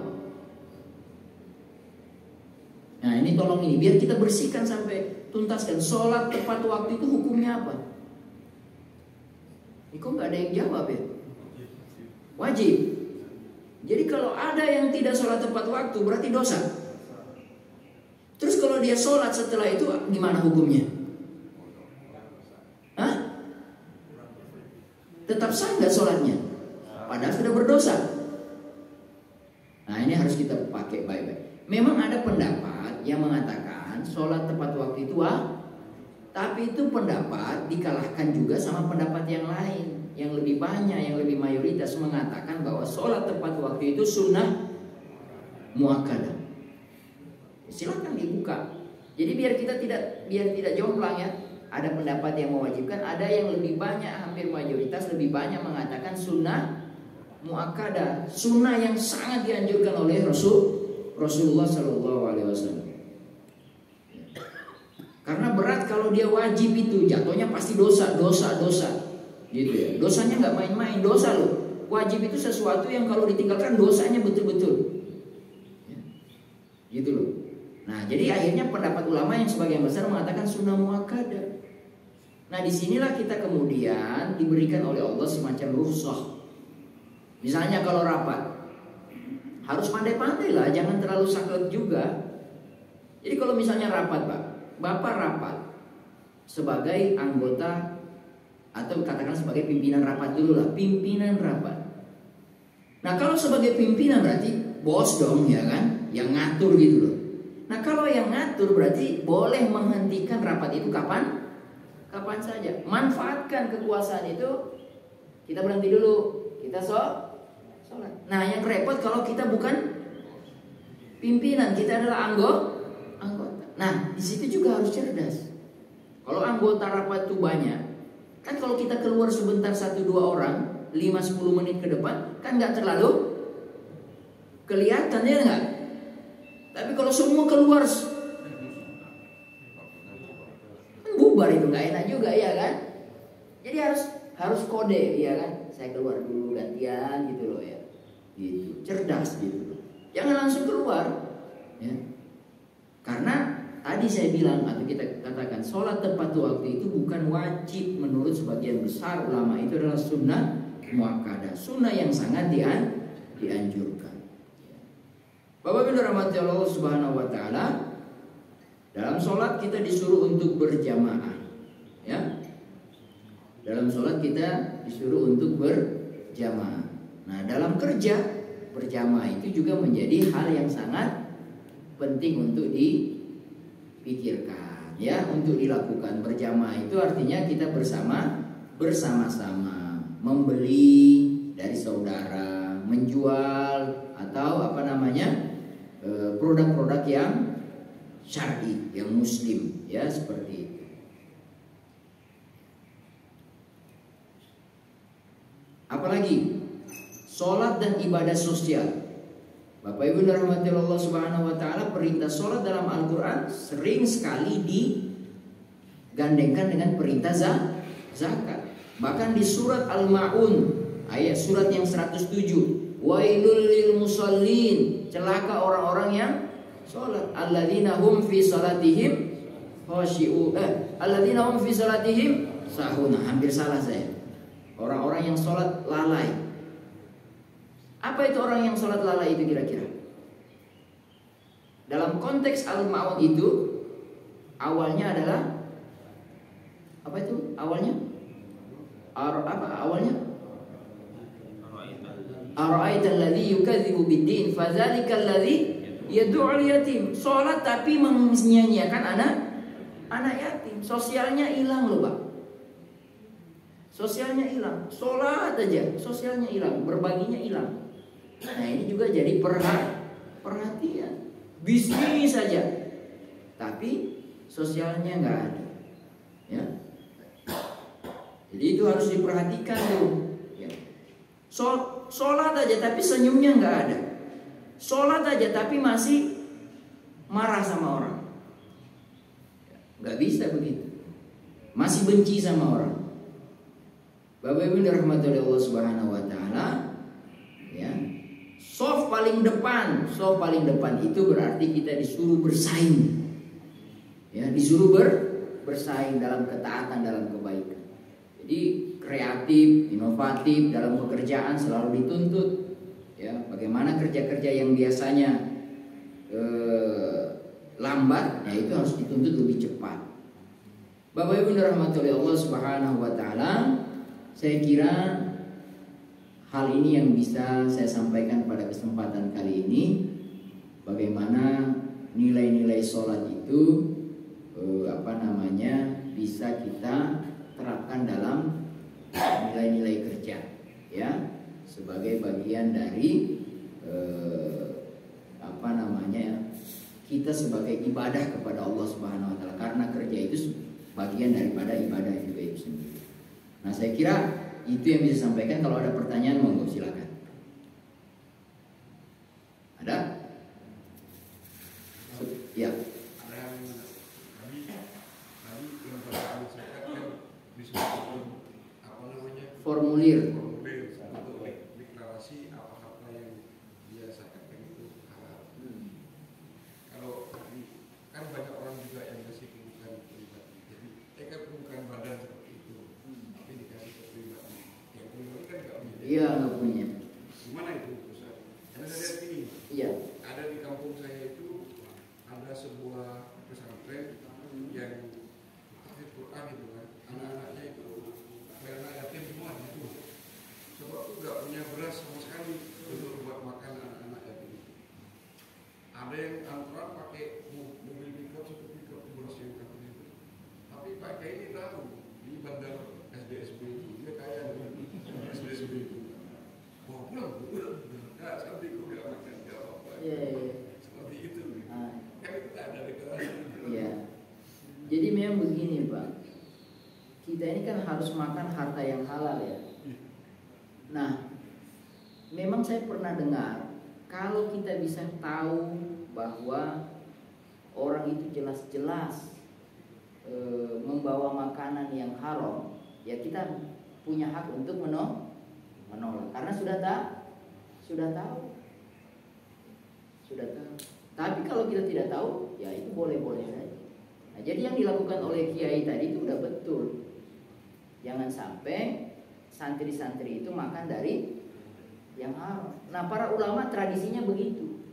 S1: Nah, ini tolong ini, biar kita bersihkan sampai tuntaskan. Sholat tepat waktu itu hukumnya apa? Ini kok nggak ada yang jawab ya? Wajib. Jadi kalau ada yang tidak sholat tepat waktu berarti dosa. Terus kalau dia sholat setelah itu gimana hukumnya? Hah? Tetap sah nggak sholatnya? Padahal sudah berdosa. Nah, ini harus kita pakai baik-baik. Memang ada pendapat yang mengatakan sholat tepat waktu itu tapi itu pendapat dikalahkan juga sama pendapat yang lain, yang lebih banyak, yang lebih mayoritas mengatakan bahwa sholat tepat waktu itu sunnah muakkadah. Silakan dibuka. Jadi biar tidak jomplang ya. ada pendapat yang mewajibkan, ada yang lebih banyak, hampir mayoritas lebih banyak mengatakan sunnah muakkadah, sunnah yang sangat dianjurkan oleh Rasulullah Shallallahu Alaihi Wasallam. Karena berat kalau dia wajib itu, jatuhnya pasti dosa, gitu ya. Dosanya nggak main-main, dosa loh. Wajib itu sesuatu yang kalau ditinggalkan dosanya betul-betul, gitu loh. Nah, jadi akhirnya pendapat ulama yang sebagian besar mengatakan sunnah muakkadah. Nah, disinilah kita kemudian diberikan oleh Allah semacam rukhsah. Misalnya kalau rapat, harus pandai-pandai lah, jangan terlalu saklek juga. Jadi kalau misalnya rapat, Bapak rapat sebagai anggota atau katakan sebagai pimpinan rapat dulu lah, pimpinan rapat. Nah, kalau sebagai pimpinan berarti bos dong, ya kan, yang ngatur gitu loh. Nah, kalau yang ngatur berarti boleh menghentikan rapat itu kapan saja. Manfaatkan kekuasaan itu. Kita berhenti dulu, kita sholat. Nah, yang repot kalau kita bukan pimpinan, kita adalah anggota. Nah, di situ juga harus cerdas. Kalau anggota rapat itu banyak, kan kalau kita keluar sebentar 1-2 orang, 5-10 menit ke depan, kan nggak terlalu kelihatan, ya nggak? Tapi kalau semua keluar, kan bubar itu, nggak enak juga, ya kan? Jadi harus kode, ya kan? Saya keluar dulu gantian gitu loh ya. Gitu, cerdas gitu. Jangan langsung keluar, ya. Karena tadi saya bilang atau kita katakan sholat tepat waktu itu bukan wajib menurut sebagian besar ulama, itu adalah sunnah muakkadah, sunnah yang sangat dianjurkan. Bapak Ibu rahmati Allah Subhanahu wa taala, dalam sholat kita disuruh untuk berjamaah, ya. Dalam sholat kita disuruh untuk berjamaah. Nah, dalam kerja berjamaah itu juga menjadi hal yang sangat penting untuk dipikirkan, ya, untuk dilakukan. Berjamaah itu artinya kita bersama-sama membeli dari saudara, menjual atau produk-produk yang syar'i, yang muslim, ya, seperti itu. Apalagi sholat dan ibadah sosial. Bapak Ibu rahmati Allah Subhanahu wa taala, perintah sholat dalam Al-Qur'an sering sekali digandengkan dengan perintah zakat. Bahkan di surat Al-Maun, surat yang 107, wailul lil musallin, celaka orang-orang yang sholat, alladzina hum fi salatihim khashi'un, alladzina hum fi salatihim sahun. Hampir salah saya. Orang-orang yang sholat lalai. Apa itu orang yang sholat lalai itu kira-kira? Dalam konteks Al-Maun itu awalnya adalah apa itu? Awalnya? Awalnya? Ara'aita alladhi yukadzibu bid-din fadzalikal ladzi yad'ul yatim. Sholat tapi menyanyiakan anak yatim. Sosialnya hilang loh, Pak. Sosialnya hilang. Sholat aja, sosialnya hilang, berbaginya hilang. Nah, ini juga jadi perhatian. Bisnis saja, tapi sosialnya nggak ada, ya. Jadi itu harus diperhatikan tuh. Ya. Sholat aja tapi senyumnya nggak ada. Sholat aja tapi masih marah sama orang. Nggak bisa begitu. Masih benci sama orang. Bapak Ibu rahmatullahi Allah Subhanahu wa taala, ya. Soft paling depan itu berarti kita disuruh bersaing. Ya, disuruh bersaing dalam ketaatan, dalam kebaikan. Jadi kreatif, inovatif dalam pekerjaan selalu dituntut. Ya, bagaimana kerja-kerja yang biasanya lambat, ya itu harus dituntut lebih cepat. Bapak Ibu rahmatullahi Allah Subhanahu wa taala, saya kira hal ini yang bisa saya sampaikan pada kesempatan kali ini. Bagaimana nilai-nilai sholat itu bisa kita terapkan dalam nilai-nilai kerja, ya, sebagai bagian dari kita sebagai ibadah kepada Allah Subhanahu wa taala. Karena kerja itu bagian daripada ibadah juga itu sendiri. Nah, saya kira itu yang bisa sampaikan. Kalau ada pertanyaan monggo silakan. Ada? Ya. Formulir
S2: untuk deklarasi apa-apa yang dia zakatkan itu halal. Kalau kan banyak orang juga yang kasih bukan pribadi, jadi bukan badan seperti itu, tapi dikasih ke pribadi. Yang pribadi kan nggak punya.
S1: Iya, nggak punya.
S2: Gimana itu Ustaz? Karena saya lihat ini.
S1: Iya.
S2: Ada di kampung saya itu ada sebuah pesantren yang tahfidz Quran itu kan, anak-anaknya itu anak yatim semua gitu. Sebab itu nggak punya beras sama sekali untuk buat makan anak-anak yatim. Ada yang antara pakai mobil pickup satu pickup beras yang kata itu. Tapi pakai ini tahu di bandar SDSB itu dia kaya dengan SDSB itu. Oh pulang, nggak sampai gue nggak makan nggak apa-apa. Seperti itu. Kan itu tak ada deklarasi.
S1: Iya. Jadi memang begini Pak, kita ini kan harus makan harta yang halal ya. Nah, memang saya pernah dengar kalau kita bisa tahu bahwa orang itu jelas-jelas membawa makanan yang haram, ya kita punya hak untuk menolak karena sudah tahu. Tapi kalau kita tidak tahu, ya itu boleh-boleh saja. Nah, jadi yang dilakukan oleh kiai tadi itu udah betul. Jangan sampai santri-santri itu makan dari yang haram. Nah, para ulama tradisinya begitu.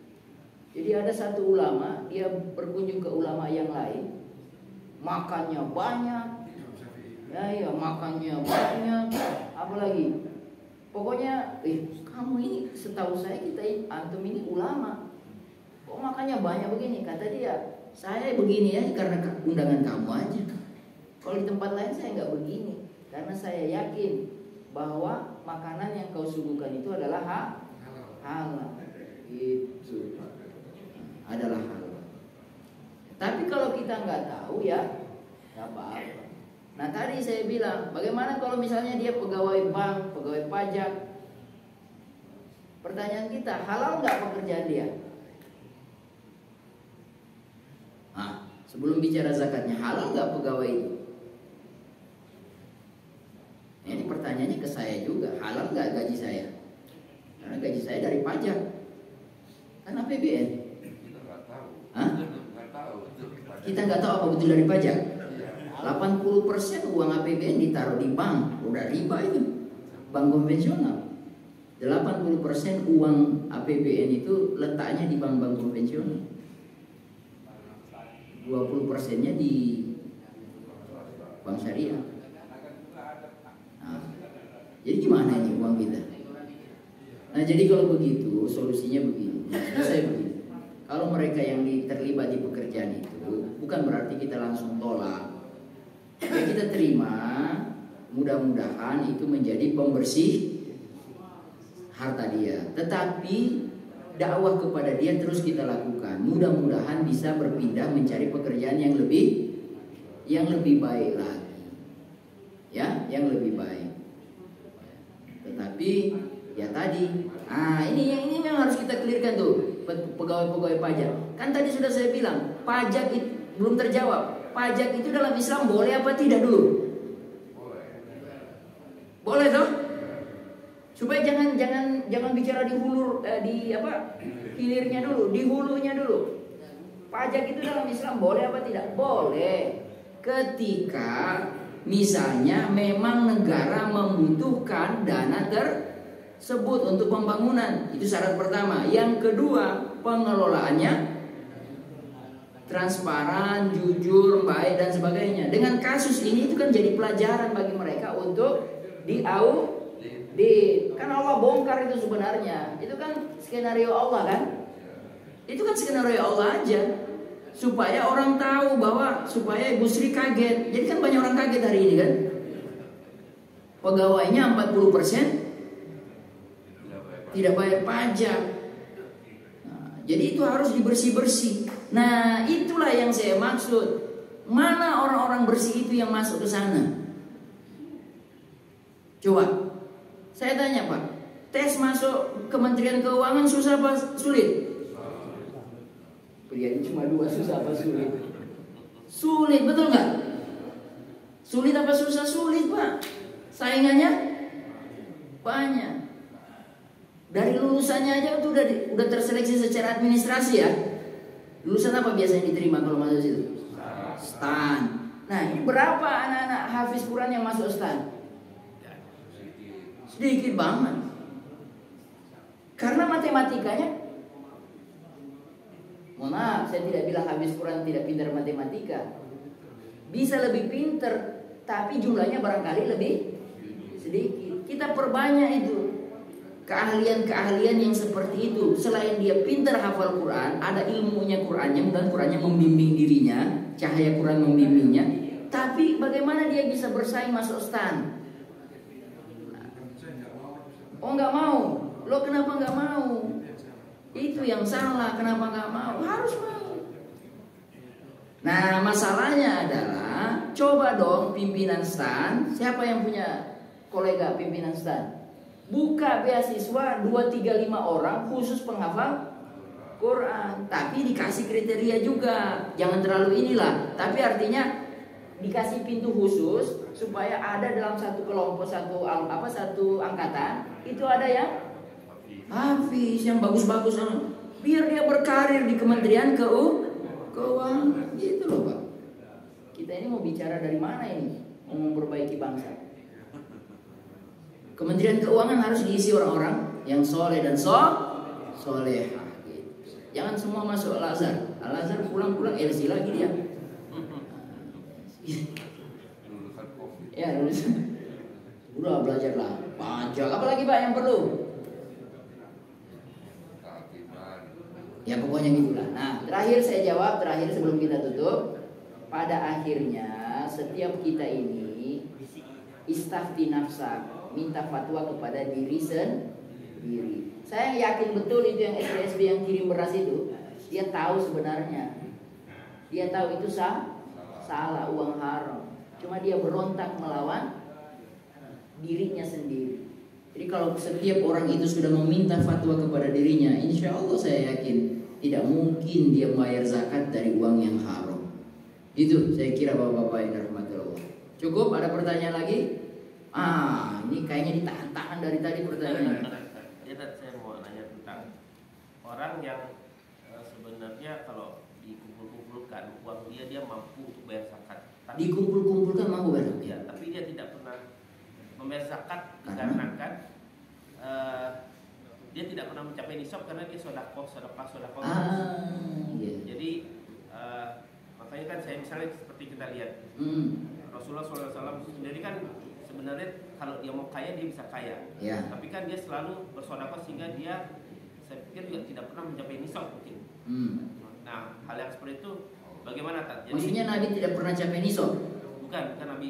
S1: Jadi ada satu ulama, dia berkunjung ke ulama yang lain, makannya banyak. Ya, makannya banyak. Apalagi? Pokoknya, kamu ini setahu saya antum ini ulama. Kok makannya banyak begini? Kata dia, saya begini ya karena undangan kamu aja. Kalau di tempat lain saya nggak begini, karena saya yakin bahwa makanan yang kau suguhkan itu adalah halal. Itu adalah halal. Tapi kalau kita nggak tahu ya nggak apa-apa. Nah tadi saya bilang, bagaimana kalau misalnya dia pegawai bank, pegawai pajak? Pertanyaan kita, halal nggak pekerjaan dia? Nah, sebelum bicara zakatnya, halal nggak pegawai itu? Ini pertanyaannya ke saya juga, halal nggak gaji saya? Karena gaji saya dari pajak, kan APBN.
S2: Kita nggak tahu.
S1: Hah? Kita nggak tahu apa betul dari pajak. 80% uang APBN ditaruh di bank, udah riba itu, bank konvensional. 80% uang APBN itu letaknya di bank-bank konvensional. 20%-nya di bank syariah. Nah, jadi gimana ini uang kita? Nah, jadi kalau begitu solusinya begini. Maksud saya begini. Kalau mereka yang terlibat di pekerjaan itu bukan berarti kita langsung tolak. Ya kita terima, mudah-mudahan itu menjadi pembersih harta dia. Tetapi dakwah kepada dia terus kita lakukan. Mudah-mudahan bisa berpindah mencari pekerjaan yang lebih baik lagi. Ya, yang lebih baik. Tetapi ya tadi, ini yang harus kita clearkan tuh, pegawai-pegawai pajak. Kan tadi sudah saya bilang, pajak itu belum terjawab. Pajak itu dalam Islam boleh apa tidak dulu? Boleh toh? Supaya jangan bicara di hulu hilirnya dulu, di hulunya dulu. Pajak itu dalam Islam boleh apa tidak? Boleh. Ketika misalnya memang negara membutuhkan dana tersebut untuk pembangunan, itu syarat pertama. Yang kedua, pengelolaannya transparan, jujur, baik dan sebagainya. Dengan kasus ini itu kan jadi pelajaran bagi mereka untuk kan Allah bongkar itu sebenarnya. Itu kan skenario Allah kan? Itu kan skenario Allah aja. Supaya orang tahu bahwa supaya Ibu Sri kaget. Jadi kan banyak orang kaget hari ini kan? Pegawainya 40% tidak bayar pajak. Nah, jadi itu harus dibersih-bersih. Nah, itulah yang saya maksud. Mana orang-orang bersih itu yang masuk ke sana? Coba, saya tanya Pak, tes masuk Kementerian Keuangan susah apa sulit? Pilihannya cuma dua, susah apa sulit? Sulit, betul nggak? Sulit apa susah? Sulit Pak. Saingannya banyak. Dari lulusannya aja tuh udah terseleksi secara administrasi ya. Lulusan apa biasanya diterima kalau masuk situ? STAN. Nah, ini berapa anak-anak hafiz Quran yang masuk STAN? Sedikit banget. Karena matematikanya, mohon maaf, saya tidak bilang hafiz Quran tidak pintar matematika. Bisa lebih pintar, tapi jumlahnya barangkali lebih sedikit. Kita perbanyak itu keahlian-keahlian yang seperti itu. Selain dia pintar hafal Quran, ada ilmunya Qurannya, dan Qurannya membimbing dirinya, cahaya Quran membimbingnya. Tapi bagaimana dia bisa bersaing masuk STAN? Oh nggak mau. Lo kenapa nggak mau? Itu yang salah. Kenapa nggak mau? Harus mau. Nah, masalahnya adalah coba dong pimpinan STAN. Siapa yang punya kolega pimpinan STAN? Buka beasiswa 2, 3, 5 orang khusus penghafal Quran. Tapi dikasih kriteria juga. Jangan terlalu inilah. Tapi artinya dikasih pintu khusus supaya ada dalam satu kelompok, satu angkatan itu ada yang hafiz, yang bagus-bagus, biar dia berkarir di Kementerian Keuangan gitu loh Pak. Kita ini mau bicara dari mana ini? Mau memperbaiki bangsa. Kementerian Keuangan harus diisi orang-orang yang soleh dan solehah gitu. Jangan semua masuk Al-Azhar. Al-Azhar pulang-pulang LC lagi dia. Ya, udah belajarlah pajak. Apalagi Pak yang perlu? Ya pokoknya gitulah. Nah, terakhir saya jawab, sebelum kita tutup. Pada akhirnya setiap kita ini istafti nafsak, minta fatwa kepada diri sendiri. Saya yakin betul itu yang SBSB yang kirim beras itu, dia tahu sebenarnya. Dia tahu itu salah, uang haram. Cuma dia berontak melawan dirinya sendiri. Jadi kalau setiap orang itu sudah meminta fatwa kepada dirinya, insya Allah saya yakin tidak mungkin dia membayar zakat dari uang yang haram. Itu saya kira bapak-bapak yang dirahmati Allah. Cukup, ada pertanyaan lagi? Ini kayaknya ditahan-tahan dari tadi pertanyaannya.
S3: Ya, saya mau nanya tentang orang yang sebenarnya kalau dikumpul-kumpulkan uang dia mampu untuk bayar zakat.
S1: Dikumpul-kumpulkan mampu bayar zakat.
S3: Ya, tapi dia tidak pernah membayar zakat dikarenakan dia tidak pernah mencapai nisab karena dia sedekah.
S1: Iya.
S3: Jadi makanya kan saya misalnya seperti kita lihat Rasulullah SAW sendiri kan sebenarnya kalau dia mau kaya dia bisa kaya.
S1: Ya.
S3: Tapi kan dia selalu bersedekah sehingga dia saya pikir juga tidak pernah mencapai nisab mungkin. Nah, hal yang seperti itu bagaimana Tat? Jadi,
S1: maksudnya Nabi tidak pernah capai nisab?
S3: Bukan Nabi,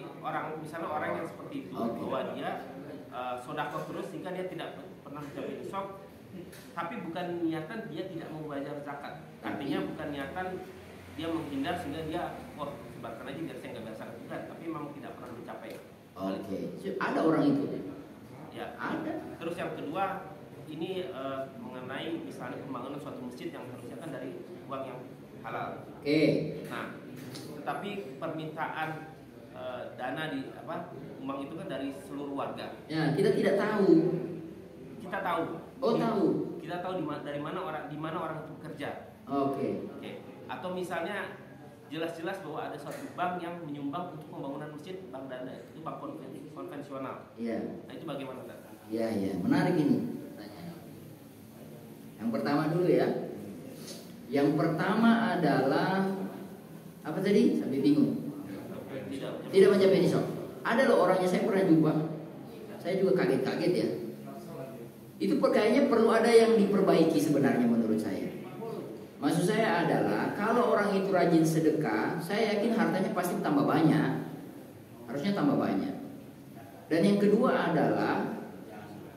S3: misalnya orang yang seperti itu bahwa dia sedekah terus sehingga dia tidak pernah mencapai nisab, tapi bukan niatan dia tidak mau bayar zakat. Artinya bukan niatan dia menghindar sehingga dia sebarkan aja biar saya nggak bayar zakat, bukan, tapi memang tidak pernah mencapai.
S1: Oke. Ada orang itu?
S3: Ya,
S1: ada.
S3: Terus yang kedua ini mengenai misalnya pembangunan suatu masjid yang harusnya kan dari uang yang halal.
S1: Oke.
S3: Nah, tetapi permintaan dana di uang itu kan dari seluruh warga.
S1: Ya, kita tidak tahu.
S3: Kita tahu.
S1: Oh, tahu.
S3: Kita tahu di mana orang itu bekerja.
S1: Oke.
S3: Atau misalnya jelas-jelas bahwa ada suatu bank yang menyumbang untuk pembangunan masjid, bank dana itu bank konvensional.
S1: Iya.
S3: Nah, itu bagaimana, Pak?
S1: Iya, menarik ini. Yang pertama dulu ya. Yang pertama adalah apa tadi? Sampai bingung. Tidak mencapai nisab. Ada loh orangnya, saya pernah jumpa. Saya juga kaget-kaget ya. Itu kayaknya perlu ada yang diperbaiki sebenarnya menurut saya. Maksud saya adalah kalau orang itu rajin sedekah, saya yakin hartanya pasti tambah banyak. Harusnya tambah banyak. Dan yang kedua adalah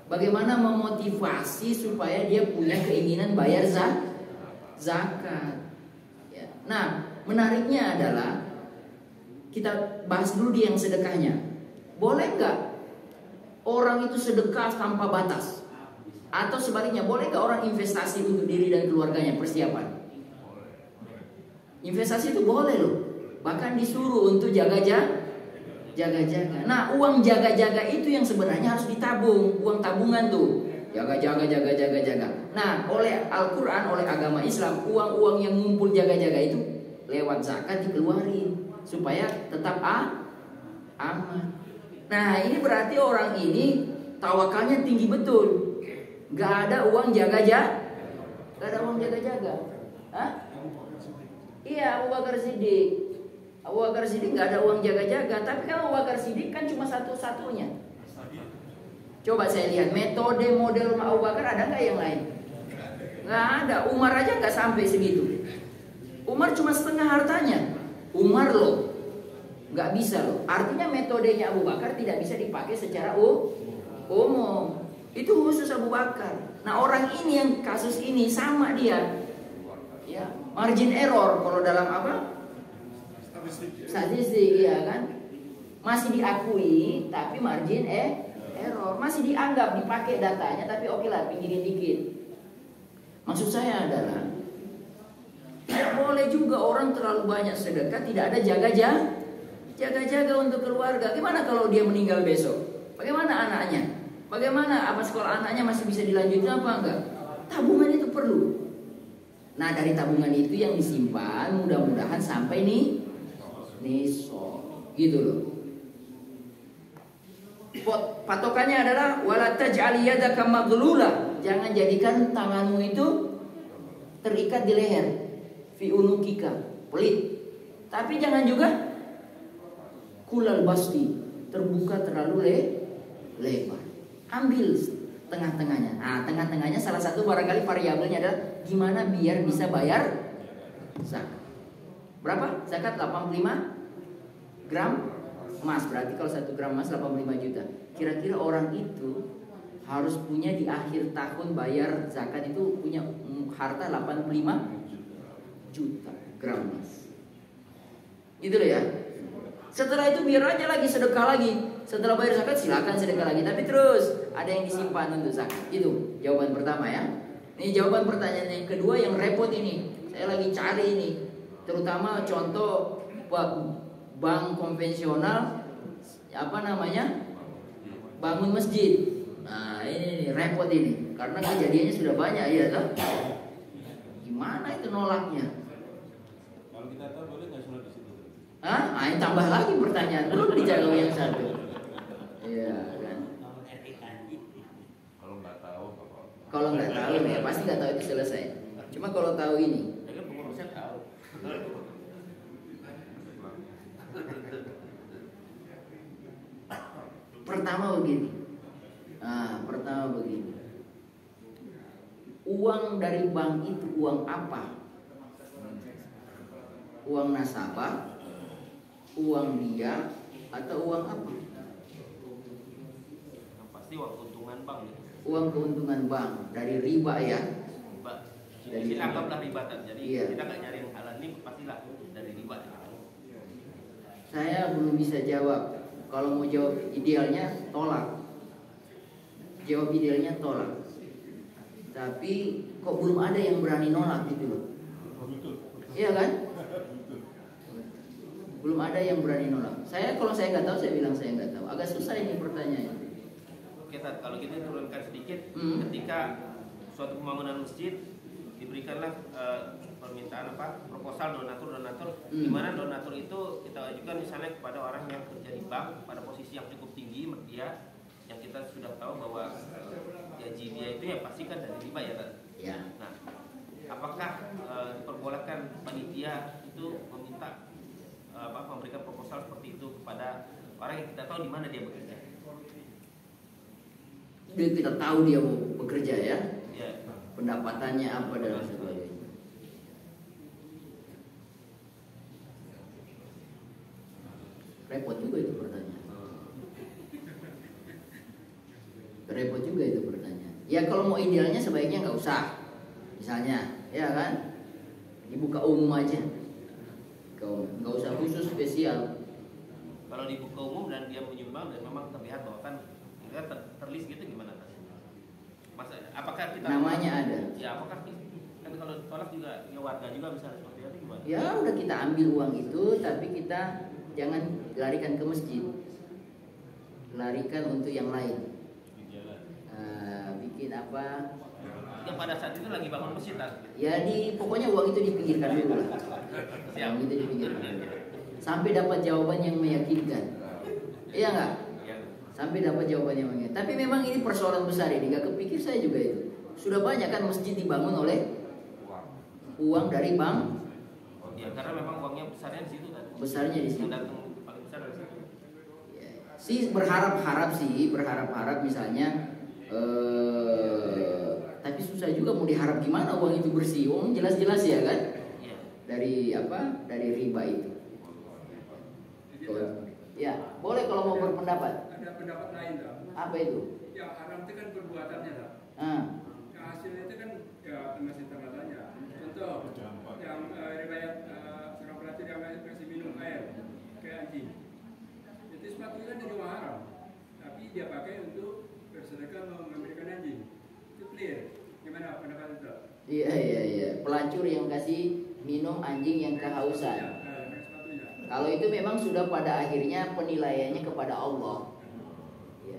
S1: bagaimana memotivasi supaya dia punya keinginan bayar zakat. Ya. Nah, menariknya adalah kita bahas dulu di yang sedekahnya. Boleh nggak orang itu sedekah tanpa batas? Atau sebaliknya, boleh nggak orang investasi untuk diri dan keluarganya, persiapan? Investasi itu boleh loh. Bahkan disuruh untuk jaga-jaga. Nah, uang jaga-jaga itu yang sebenarnya harus ditabung. Uang tabungan tuh. Jaga. Nah, oleh Al-Quran, oleh agama Islam, uang-uang yang ngumpul jaga-jaga itu lewat zakat dikeluarin supaya tetap aman. Nah, ini berarti orang ini tawakalnya tinggi betul. Gak ada uang jaga-jaga. Hah? Iya, Abu Bakar Siddiq gak ada uang jaga-jaga. Tapi kan Abu Bakar Siddiq kan cuma satu-satunya. Coba saya lihat metode model Abu Bakar, ada nggak yang lain? Nggak ada. Umar aja nggak sampai segitu. Umar cuma setengah hartanya. Umar loh, nggak bisa loh. Artinya metodenya Abu Bakar tidak bisa dipakai secara umum. Itu khusus Abu Bakar. Nah, orang ini yang kasus ini sama dia. Ya, margin error kalau dalam apa? Statistik, ya kan? Masih diakui, tapi margin error, masih dianggap dipakai datanya, tapi oke lah, pinggirin dikit. Maksud saya adalah tidak boleh juga orang terlalu banyak sedekah, tidak ada jaga-jaga untuk keluarga. Gimana kalau dia meninggal besok? Bagaimana anaknya? Bagaimana apa sekolah anaknya masih bisa dilanjutkan apa enggak? Tabungan itu perlu. Nah, dari tabungan itu yang disimpan mudah-mudahan sampai nisab, gitu loh. Patokannya adalah wala taj'al yadaka maghlula. Jangan jadikan tanganmu itu terikat di leher. Fi unukika, pelit. Tapi jangan juga kulal basti, terbuka terlalu lebar. Ambil tengah-tengahnya. Nah, tengah-tengahnya salah satu barangkali variabelnya adalah gimana biar bisa bayar zakat. Berapa? Zakat 85 gram emas. Berarti kalau 1 gram emas 85 juta. Kira-kira orang itu harus punya di akhir tahun bayar zakat itu punya harta 85 juta gram emas. Gitu loh ya. Setelah itu biar aja lagi sedekah lagi. Setelah bayar zakat silakan sedekah lagi. Tapi terus ada yang disimpan untuk zakat. Itu jawaban pertama ya. Ini jawaban pertanyaan yang kedua yang repot ini. Saya lagi cari ini. Terutama contoh bank konvensional apa namanya? Bangun masjid. Nah, ini repot ini. Karena kejadiannya sudah banyak ya toh. Gimana itu nolaknya?
S4: Kalau kita tahu boleh nggak sholat di situ?
S1: Hah? Ini tambah lagi pertanyaan. Belum dijawab yang satu. Iya kan. Kalau nggak tahu ya pasti nggak tahu itu selesai. Cuma kalau tahu ini.
S3: Ya kan pengurusnya tahu.
S1: Pertama begini. Pertama begini. Uang dari bank itu uang apa? Uang nasabah, uang dia, atau uang apa?
S3: Yang pasti uang keuntungan bank.
S1: Uang keuntungan bank dari riba ya.
S3: Riba.
S1: Dari
S3: Jadi anggaplah riba kan. Jadi
S1: iya.
S3: kita nggak nyari yang halal ini pastilah dari riba.
S1: Saya belum bisa jawab. Kalau mau jawab idealnya tolak. Jawab idealnya tolak. Tapi kok belum ada yang berani nolak gitu loh. Iya kan? Belum ada yang berani nolak. Kalau saya nggak tahu saya bilang saya nggak tahu. Agak susah ini pertanyaannya.
S3: Oke, kalau kita turunkan sedikit, ketika suatu pembangunan masjid diberikanlah permintaan proposal donatur, di mana donatur itu kita ajukan misalnya kepada orang yang kerja di bank pada posisi yang cukup tinggi, dia yang kita sudah tahu bahwa gaji dia itu ya pasti kan dari riba ya kan.
S1: Ya.
S3: Nah, apakah diperbolehkan panitia itu meminta memberikan proposal seperti itu kepada orang yang kita tahu di mana dia bekerja?
S1: Kita tahu dia mau bekerja ya.
S3: Ya.
S1: Pendapatannya apa dan sebagainya. Repot juga itu pertanyaan. Repot juga itu pertanyaan. Ya kalau mau idealnya sebaiknya nggak usah. Misalnya, ya kan? Dibuka umum aja. Nggak usah khusus spesial.
S3: Kalau dibuka umum dan dia menyumbang dan memang terlihat bahwa kan terlist gitu gimana kan? Masa apakah kita
S1: Namanya ada.
S3: Ya apakah kan kalau tolak juga ya warga juga misalnya seperti itu gimana?
S1: Ya udah kita ambil uang itu, tapi kita jangan larikan ke masjid, larikan untuk yang lain. Bikin apa?
S3: Ya pada saat itu lagi bangun masjid kan?
S1: Ya pokoknya uang itu dipinggirkan dulu lah. Uang itu dipinggirkan. Sampai dapat jawaban yang meyakinkan. Iya nggak? Sampai dapat jawaban yang meyakinkan. Tapi memang ini persoalan besar ini. Gak kepikir saya juga itu. Sudah banyak kan masjid dibangun oleh uang dari bank.
S3: Ya karena memang uangnya besarnya di situ kan.
S1: Besarnya di situ.
S3: Yang datang paling besar dari situ.
S1: Sih berharap misalnya. Tapi susah juga mau diharap gimana uang itu bersih. Uang jelas-jelas ya kan? Dari apa? Dari riba itu. Ya, boleh kalau mau berpendapat.
S5: Ada pendapat lain tak?
S1: Apa itu?
S5: Yang haram itu kan perbuatannya tak? Yang hasilnya itu kan ya masih tanda-tanya. Contoh, yang riwayat seorang pelacur yang kasih minum air kayak anjing. Itu sepatunya kan dari uang haram, tapi dia pakai untuk bersedekah memberikan anjing. Itu clear. Gimana pendapat itu?
S1: Iya. Pelacur yang kasih minum anjing yang kehausan. Kalau itu memang sudah pada akhirnya penilaiannya kepada Allah.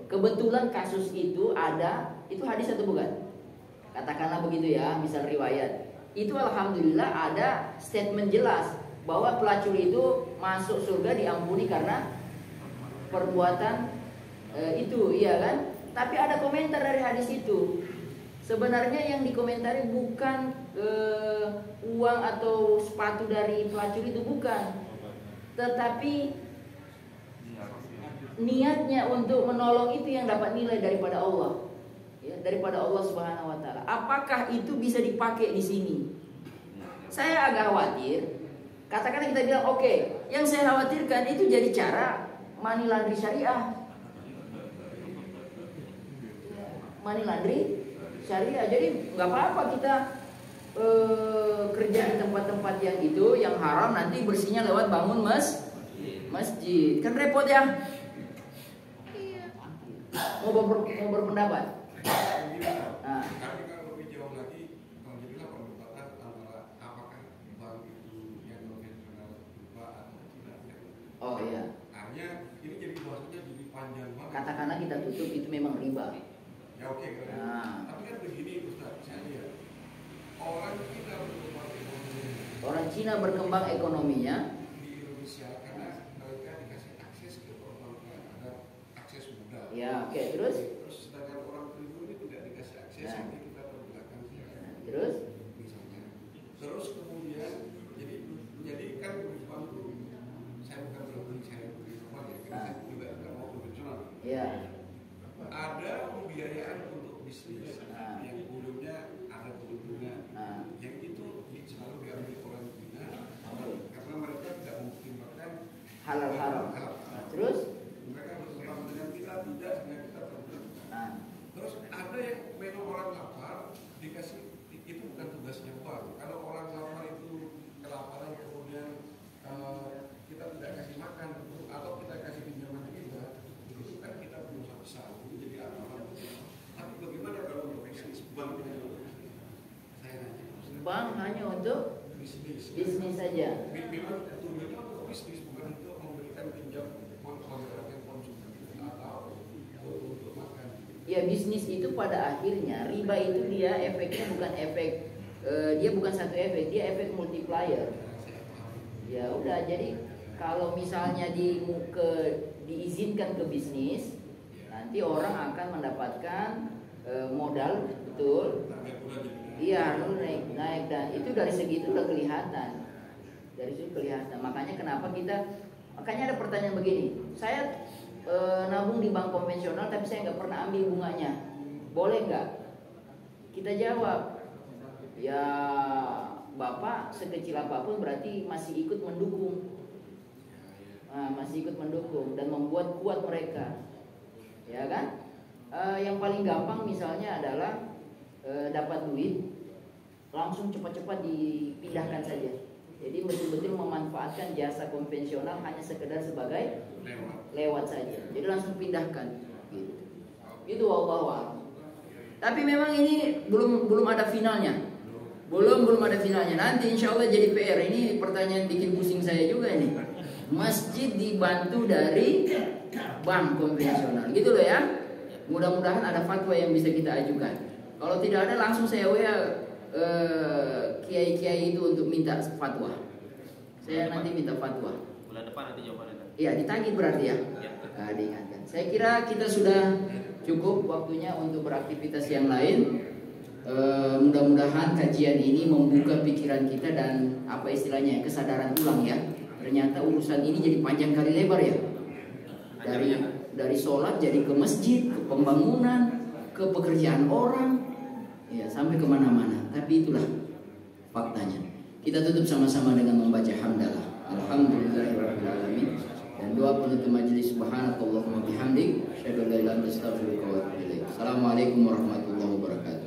S1: Kebetulan kasus itu ada, itu hadis atau bukan? Katakanlah begitu ya, misal riwayat. Itu alhamdulillah ada statement jelas bahwa pelacur itu masuk surga diampuni karena perbuatan itu, iya kan? Tapi ada komentar dari hadis itu. Sebenarnya yang dikomentari bukan uang atau sepatu dari pelacur itu, bukan. Tetapi niatnya untuk menolong itu yang dapat nilai daripada Allah, ya, daripada Allah Subhanahu Wa Taala. Apakah itu bisa dipakai di sini? Saya agak khawatir. Katakan kita bilang oke, yang saya khawatirkan itu jadi cara money laundry syariah. Money laundry syariah. Jadi nggak apa-apa kita kerja di tempat-tempat yang itu yang haram, nanti bersihnya lewat bangun masjid. Kan repot ya. Mau berpendapat. Nah.
S2: Tapi kalau lebih jauh lagi, jadilah perdebatan antara apakah bank itu yang konvensional riba atau tidak.
S1: Oh iya.
S2: Artinya ini jadi bahasanya jadi panjang banget.
S1: Katakanlah kita tutup itu memang riba.
S2: Ya oke. Tapi kan begini Ustaz, saya lihat orang Cina berkembang ekonominya di Indonesia karena mereka dikasih akses ke perbankan, ada akses mudah.
S1: Ya oke, terus
S2: sedangkan orang pribumi tidak dikasih akses, jadi kita pergunakan
S1: terus
S2: misalnya. Terus kemudian jadi kan bank itu saya bukan berarti saya beri rumah ya, karena saya juga tidak mau konvensional.
S1: Ya.
S2: Ada pembiayaan untuk bisnis yang dulunya ada keuntungan, yang itu selalu diambil orang Cina karena mereka tidak mempertimbangkan
S1: halal haram. Terus
S2: mereka berkembang dengan kita tidak, dengan kita terbentuk. Terus ada yang memang orang lapar dikasih, itu bukan tugasnya bank. Kalau orang lapar itu kelaparan kemudian kita tidak kasih makan atau kita kasih pinjaman kita, itu kan kita berusaha besar jadi apa? Tapi bagaimana kalau untuk bisnis bank?
S1: Bank hanya untuk bisnis saja.
S2: Memang tujuannya untuk bisnis, bukan untuk memberikan pinjam menggunakan konsumen atau untuk makan.
S1: Ya bisnis itu pada akhirnya riba itu dia efeknya bukan efek, dia bukan satu efek, dia efek multiplier. Ya udah, jadi kalau misalnya diizinkan ke bisnis, nanti orang akan mendapatkan modal, betul. Iya, naik dan itu dari segi itu udah kelihatan. Dari situ kelihatan. Makanya ada pertanyaan begini. Saya nabung di bank konvensional tapi saya nggak pernah ambil bunganya. Boleh nggak? Kita jawab, ya Bapak sekecil apapun berarti masih ikut mendukung. Masih ikut mendukung dan membuat kuat mereka. Ya kan? Yang paling gampang misalnya adalah dapat duit langsung cepat-cepat dipindahkan saja. Jadi betul-betul memanfaatkan jasa konvensional hanya sekedar sebagai lewat saja. Jadi langsung pindahkan. Gitu. Itu wallahu. Tapi memang ini belum ada finalnya. Belum ada finalnya. Nanti insya Allah jadi PR. Ini pertanyaan bikin pusing saya juga ini. Masjid dibantu dari bank konvensional, gitu loh ya. Mudah-mudahan ada fatwa yang bisa kita ajukan. Kalau tidak ada langsung saya WA kiai-kiai itu untuk minta fatwa. Saya nanti minta fatwa.
S3: Bulan depan nanti jawabannya.
S1: Iya, ditagih berarti ya. Nah, diingatkan. Saya kira kita sudah cukup waktunya untuk beraktivitas yang lain. Mudah-mudahan kajian ini membuka pikiran kita dan apa istilahnya kesadaran ulang ya. Ternyata urusan ini jadi panjang kali lebar ya. Dari sholat jadi ke masjid, ke pembangunan, ke pekerjaan orang, ya sampai kemana-mana. Tapi itulah faktanya. Kita tutup sama-sama dengan membaca hamdalah. Alhamdulillahirobbilalamin. Dan doa penutup majelis. Subhanakallahumma bihamdik, asyhadu an la ilaha illa anta, astaghfiruka wa atubu ilaik. Assalamualaikum warahmatullahi wabarakatuh.